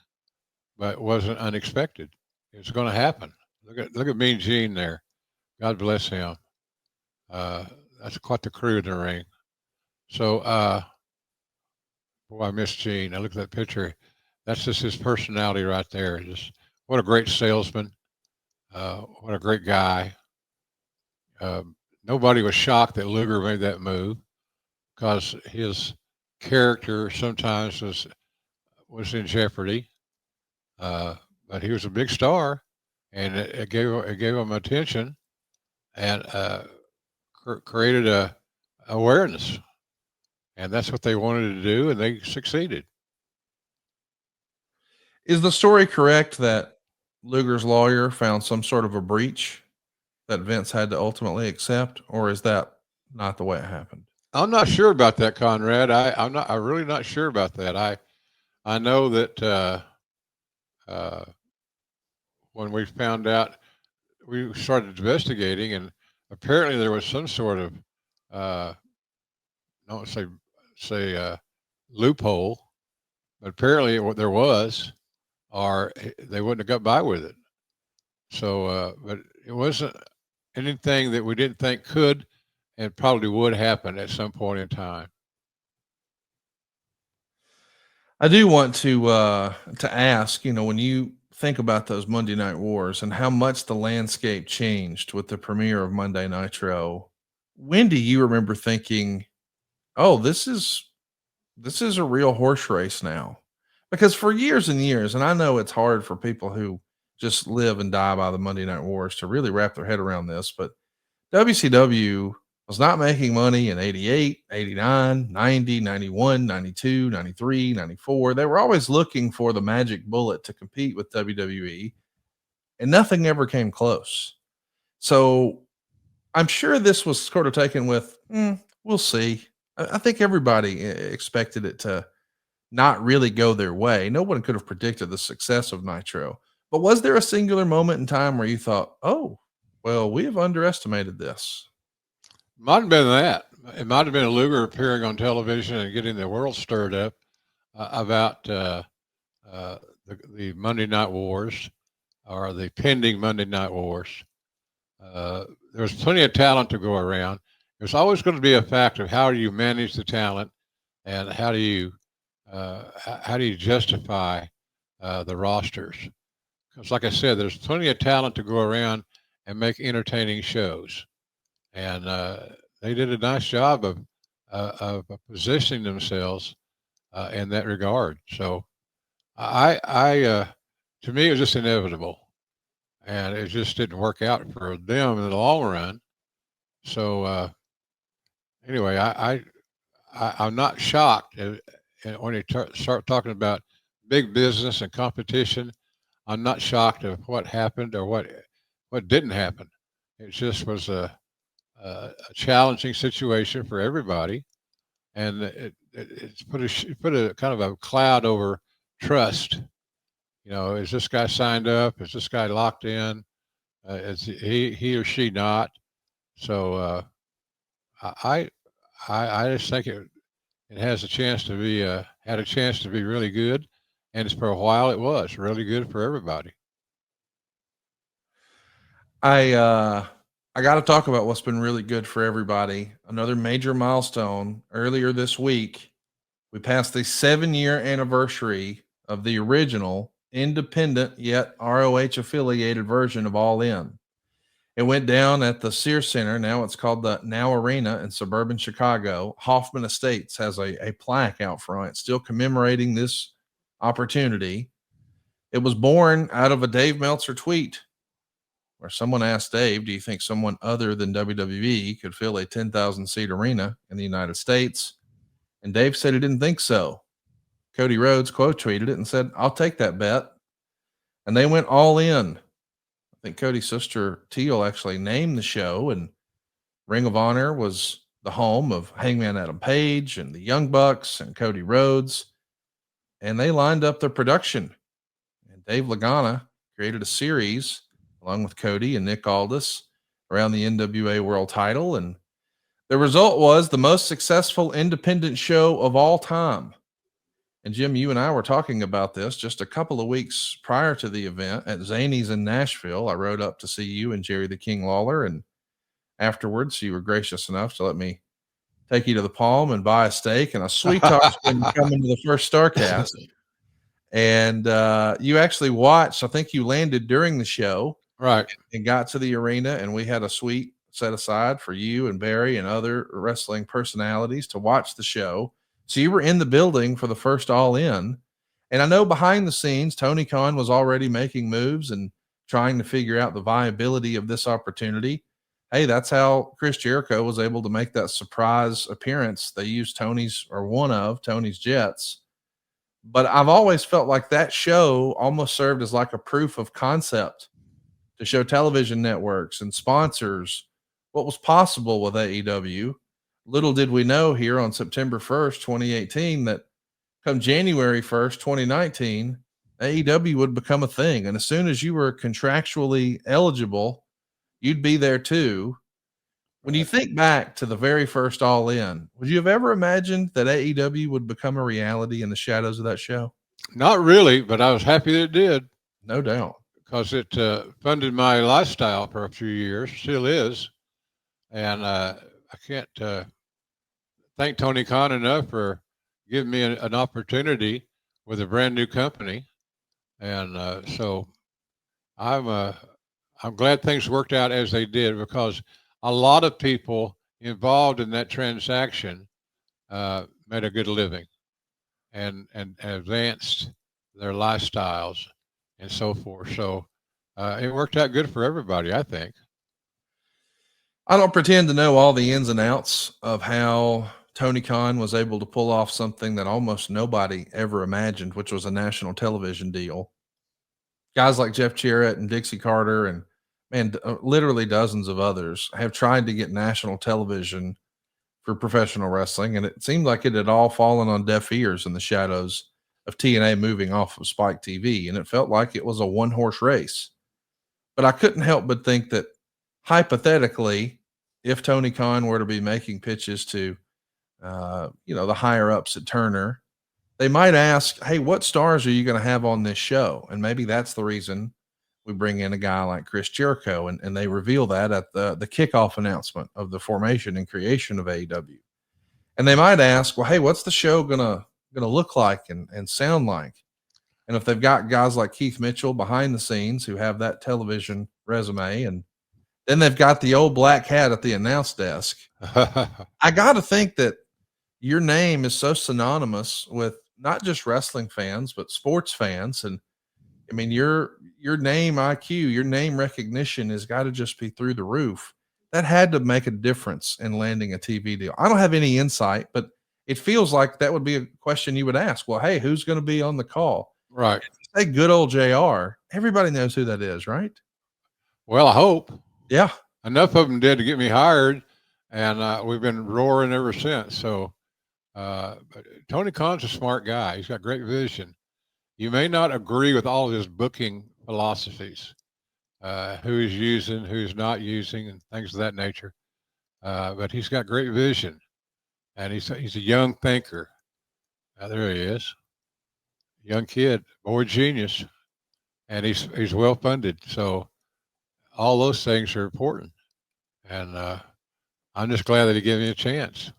Speaker 1: but wasn't unexpected. It was going to happen. Look at Mean Gene there. God bless him. That's quite the crew in the ring. So, boy, I miss Gene. I look at that picture. That's just his personality right there. Just what a great salesman. What a great guy. Nobody was shocked that Luger made that move because his character sometimes was in jeopardy. But he was a big star, and it gave him attention and created a awareness, and that's what they wanted to do, and they succeeded.
Speaker 2: Is the story correct that Luger's lawyer found some sort of a breach that Vince had to ultimately accept, or is that not the way it happened?
Speaker 1: I'm not sure about that, Conrad. I'm really not sure about that. I know that when we found out, we started investigating, and apparently there was some sort of don't say loophole, but apparently what there was, or they wouldn't have got by with it. So, but it wasn't anything that we didn't think could and probably would happen at some point in time.
Speaker 2: I do want to ask, when you think about those Monday Night Wars and how much the landscape changed with the premiere of Monday Nitro, when do you remember thinking, "Oh, this is a real horse race now"? Because for years and years, and I know it's hard for people who just live and die by the Monday Night Wars to really wrap their head around this, but WCW was not making money in 88, 89, 90, 91, 92, 93, 94. They were always looking for the magic bullet to compete with WWE, and nothing ever came close. So I'm sure this was sort of taken with, we'll see. I think everybody expected it to not really go their way. No one could have predicted the success of Nitro. But was there a singular moment in time where you thought, oh, well, we have underestimated this?
Speaker 1: Might have been that. It might have been Luger appearing on television and getting the world stirred up about the Monday Night Wars or the pending Monday Night Wars. There was plenty of talent to go around. There's always going to be a factor of how do you manage the talent and how do you justify the rosters? Because, like I said, there's plenty of talent to go around and make entertaining shows, and they did a nice job of positioning themselves in that regard. So, to me, it was just inevitable, and it just didn't work out for them in the long run. So, anyway, I'm not shocked when you start talking about big business and competition. I'm not shocked of what happened or what didn't happen. It just was a challenging situation for everybody, and it's put a kind of a cloud over trust. You know, is this guy signed up? Is this guy locked in? Is he or she not? So I I just think it has a chance to be had a chance to be really good, and for a while it was really good for everybody.
Speaker 2: I got to talk about what's been really good for everybody. Another major milestone earlier this week. We passed the 7-year anniversary of the original independent yet ROH affiliated version of All In. It went down at the Sears Center. Now it's called the Now Arena in suburban Chicago. Hoffman Estates has a plaque out front still commemorating this opportunity. It was born out of a Dave Meltzer tweet where someone asked Dave, do you think someone other than WWE could fill a 10,000 seat arena in the United States? And Dave said he didn't think so. Cody Rhodes quote tweeted it and said, I'll take that bet. And they went all in. I think Cody's sister Teal actually named the show, and Ring of Honor was the home of Hangman Adam Page and the Young Bucks and Cody Rhodes. And they lined up their production. And Dave Lagana created a series along with Cody and Nick Aldis around the NWA World Title. And the result was the most successful independent show of all time. And Jim, you and I were talking about this just a couple of weeks prior to the event at Zany's in Nashville. I rode up to see you and Jerry the King Lawler, and afterwards you were gracious enough to let me take you to the Palm and buy a steak and a sweet talk when you come into the first Starcast. And you actually watched, I think you landed during the show,
Speaker 1: Right,
Speaker 2: and got to the arena, and we had a suite set aside for you and Barry and other wrestling personalities to watch the show. So you were in the building for the first All In. And I know behind the scenes, Tony Khan was already making moves and trying to figure out the viability of this opportunity. Hey, that's how Chris Jericho was able to make that surprise appearance. They used Tony's, or one of Tony's jets. But I've always felt like that show almost served as like a proof of concept to show television networks and sponsors what was possible with AEW. Little did we know here on September 1st, 2018, that come January 1st, 2019, AEW would become a thing. And as soon as you were contractually eligible, you'd be there too. When you think back to the very first All In, would you have ever imagined that AEW would become a reality in the shadows of that show?
Speaker 1: not really, but I was happy that it did
Speaker 2: No doubt.
Speaker 1: because it funded my lifestyle for a few years, still is, and I can't thank Tony Khan enough for giving me an opportunity with a brand new company, and so I'm uh, I'm glad things worked out as they did because a lot of people involved in that transaction made a good living and advanced their lifestyles and so forth. So it worked out good for everybody, I think.
Speaker 2: I don't pretend to know all the ins and outs of how Tony Khan was able to pull off something that almost nobody ever imagined, which was a national television deal. Guys like Jeff Jarrett and Dixie Carter and literally dozens of others have tried to get national television for professional wrestling, and it seemed like it had all fallen on deaf ears in the shadows of TNA moving off of Spike TV, and it felt like it was a one-horse race. But I couldn't help but think that hypothetically, if Tony Khan were to be making pitches to, the higher ups at Turner, they might ask, hey, what stars are you going to have on this show? And maybe that's the reason we bring in a guy like Chris Jericho, and they reveal that at the kickoff announcement of the formation and creation of AEW. And they might ask, well, hey, what's the show gonna look like and sound like? And if they've got guys like Keith Mitchell behind the scenes who have that television resume, and then they've got the old black hat at the announce desk, I got to think that your name is so synonymous with not just wrestling fans, but sports fans. And I mean, your name IQ, your name recognition has got to just be through the roof. That had to make a difference in landing a TV deal. I don't have any insight, but it feels like that would be a question you would ask. Well, hey, who's going to be on the call?
Speaker 1: Right.
Speaker 2: Say good old JR. Everybody knows who that is, right?
Speaker 1: Well, I hope.
Speaker 2: Yeah.
Speaker 1: Enough of them did to get me hired, and we've been roaring ever since. So but Tony Khan's a smart guy. He's got great vision. You may not agree with all of his booking philosophies, who he's using, who's not using, and things of that nature. But he's got great vision, and he's a young thinker. There he is, young kid, boy genius, and he's well funded. So all those things are important, and I'm just glad that he gave me a chance.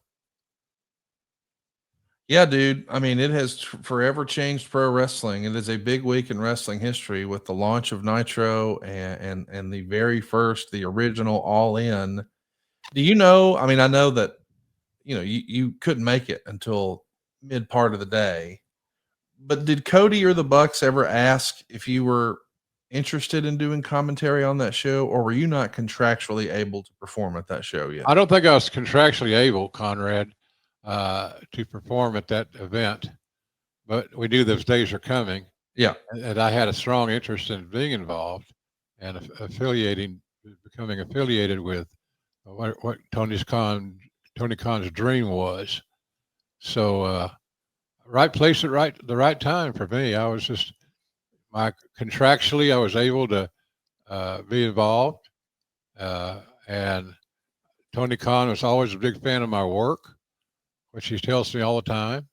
Speaker 2: Yeah, dude. I mean, it has forever changed pro wrestling. It is a big week in wrestling history with the launch of Nitro and the very first, the original All In. Do you know? I mean, I know that you couldn't make it until mid part of the day, but did Cody or the Bucks ever ask if you were interested in doing commentary on that show, or were you not contractually able to perform at that show yet?
Speaker 1: I don't think I was contractually able, Conrad, to perform at that event, but we knew those days are coming.
Speaker 2: Yeah.
Speaker 1: And I had a strong interest in being involved and becoming affiliated with what Tony Khan's dream was. So, right place at the right time for me. I was just contractually, I was able to be involved, and Tony Khan was always a big fan of my work, which he tells me all the time.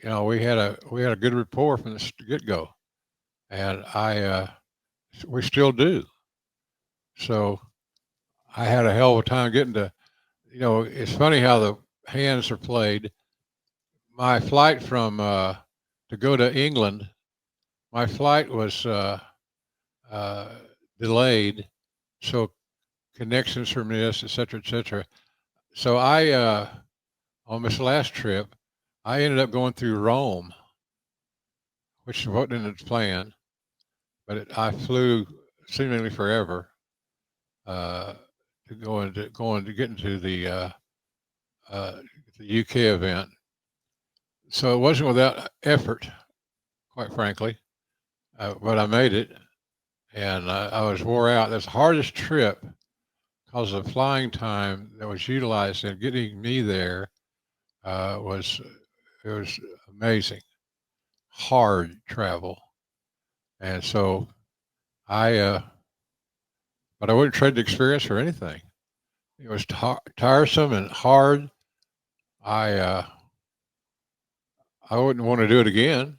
Speaker 1: We had a good rapport from the get go, and we still do. So I had a hell of a time getting to. It's funny how the hands are played. My flight from to go to England, my flight was delayed, so connections were missed, et cetera, et cetera. So I on this last trip, I ended up going through Rome, which wasn't in its plan, but I flew seemingly forever to get into the UK event. So it wasn't without effort, quite frankly, but I made it, and I was wore out. That's the hardest trip because the flying time that was utilized in getting me there was amazing, hard travel, and so but I wouldn't trade the experience for anything. It was tiresome and hard. I wouldn't want to do it again,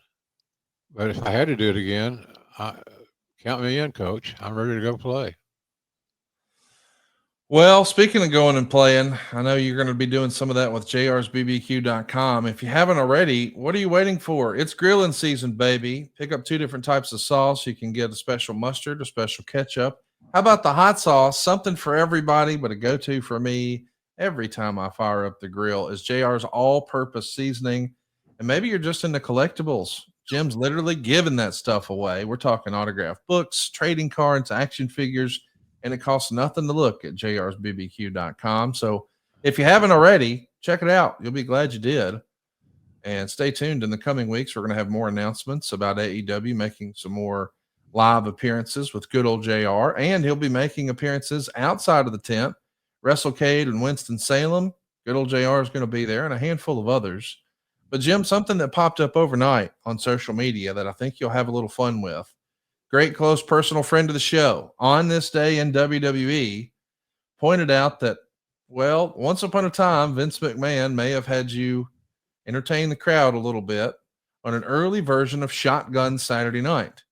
Speaker 1: but if I had to do it again, count me in, Coach. I'm ready to go play.
Speaker 2: Well, speaking of going and playing, I know you're going to be doing some of that with jrsbbq.com. If you haven't already, what are you waiting for? It's grilling season, baby. Pick up 2 different types of sauce. You can get a special mustard, a special ketchup. How about the hot sauce? Something for everybody, but a go-to for me every time I fire up the grill is JR's all-purpose seasoning. And maybe you're just into collectibles. Jim's literally giving that stuff away. We're talking autographed books, trading cards, action figures, and it costs nothing to look at jrsbbq.com. So if you haven't already, check it out. You'll be glad you did. And stay tuned in the coming weeks. We're going to have more announcements about AEW, making some more live appearances with good old JR, and he'll be making appearances outside of the tent. WrestleCade in Winston-Salem, good old JR is going to be there, and a handful of others. But Jim, something that popped up overnight on social media that I think you'll have a little fun with. Great close personal friend of the show on this day in WWE pointed out that, well, once upon a time, Vince McMahon may have had you entertain the crowd a little bit on an early version of Shotgun Saturday Night.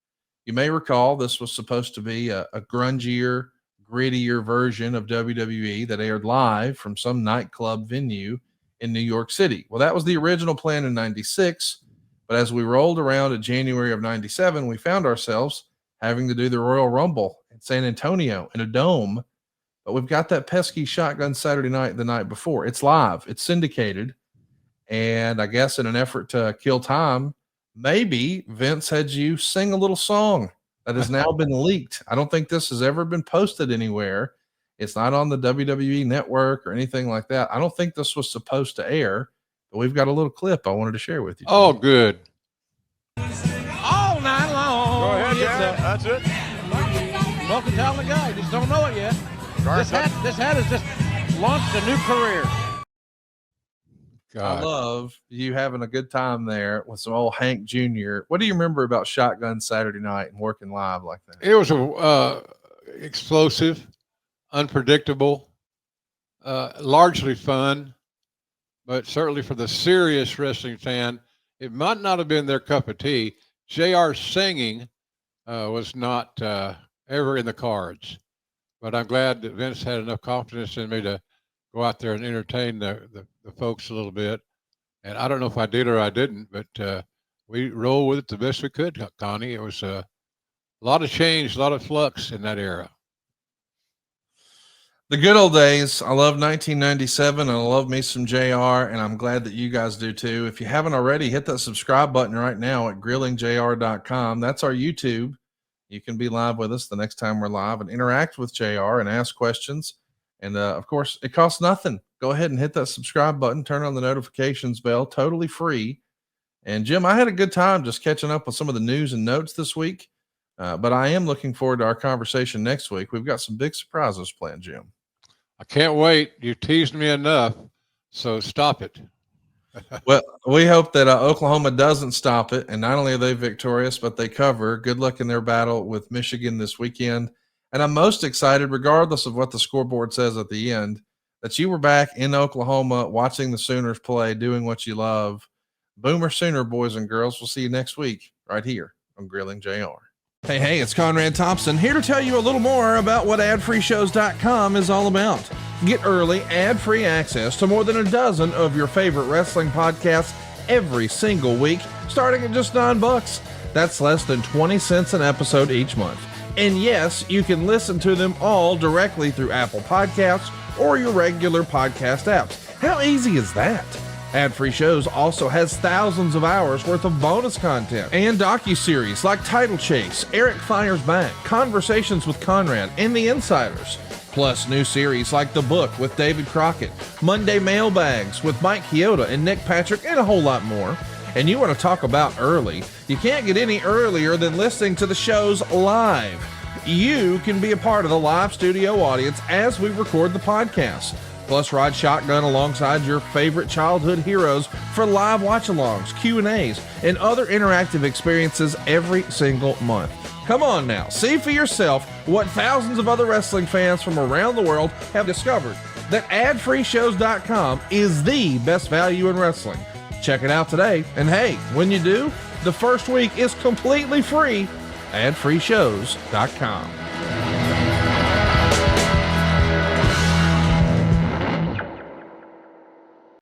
Speaker 2: You may recall this was supposed to be a grungier, grittier version of WWE that aired live from some nightclub venue in New York City. Well, that was the original plan in 96, but as we rolled around in January of 97, we found ourselves having to do the Royal Rumble in San Antonio in a dome. But we've got that pesky Shotgun Saturday Night the night before. It's live, it's syndicated. And I guess in an effort to kill time, maybe Vince had you sing a little song that has now been leaked. I don't think this has ever been posted anywhere. It's not on the WWE network or anything like that. I don't think this was supposed to air, but we've got a little clip I wanted to share with you.
Speaker 1: Oh, good.
Speaker 3: All night long.
Speaker 4: Go ahead,
Speaker 3: Yes,
Speaker 4: Jared. That's it.
Speaker 3: Multi-talented guy. Just don't know it yet. This hat has just launched a new career.
Speaker 2: I love you having a good time there with some old Hank Jr. What do you remember about Shotgun Saturday Night and working live like that?
Speaker 1: It was a explosive, unpredictable, largely fun, but certainly for the serious wrestling fan, it might not have been their cup of tea. JR singing was not ever in the cards, but I'm glad that Vince had enough confidence in me to go out there and entertain the folks a little bit. And I don't know if I did or I didn't, but we rolled with it the best we could, Connie. It was a lot of change, a lot of flux in that era.
Speaker 2: The good old days. I love 1997 and I love me some JR, and I'm glad that you guys do too. If you haven't already, hit that subscribe button right now at grillingjr.com. That's our YouTube. You can be live with us the next time we're live and interact with JR and ask questions. And of course, it costs nothing. Go ahead and hit that subscribe button, turn on the notifications bell, totally free. And Jim, I had a good time just catching up with some of the news and notes this week. But I am looking forward to our conversation next week. We've got some big surprises planned, Jim.
Speaker 1: I can't wait. You teased me enough, so stop it.
Speaker 2: Well, we hope that Oklahoma doesn't stop it. And not only are they victorious, but they cover. Good luck in their battle with Michigan this weekend. And I'm most excited, regardless of what the scoreboard says at the end, that you were back in Oklahoma watching the Sooners play, doing what you love. Boomer Sooner, boys and girls. We'll see you next week right here on Grilling JR. Hey, it's Conrad Thompson here to tell you a little more about what adfreeshows.com is all about. Get early, ad-free access to more than a dozen of your favorite wrestling podcasts every single week, starting at just $9. That's less than 20 cents an episode each month. And yes, you can listen to them all directly through Apple Podcasts or your regular podcast apps. How easy is that? Ad-free shows also has thousands of hours worth of bonus content and docuseries like Title Chase, Eric Fires Back, Conversations with Conrad, and The Insiders. Plus new series like The Book with David Crockett, Monday Mailbags with Mike Chioda and Nick Patrick, and a whole lot more. And you want to talk about early? You can't get any earlier than listening to the shows live. You can be a part of the live studio audience as we record the podcast. Plus, ride shotgun alongside your favorite childhood heroes for live watch-alongs, Q&As, and other interactive experiences every single month. Come on now, see for yourself what thousands of other wrestling fans from around the world have discovered, that adfreeshows.com is the best value in wrestling. Check it out today, and hey, when you do, the first week is completely free. adfreeshows.com.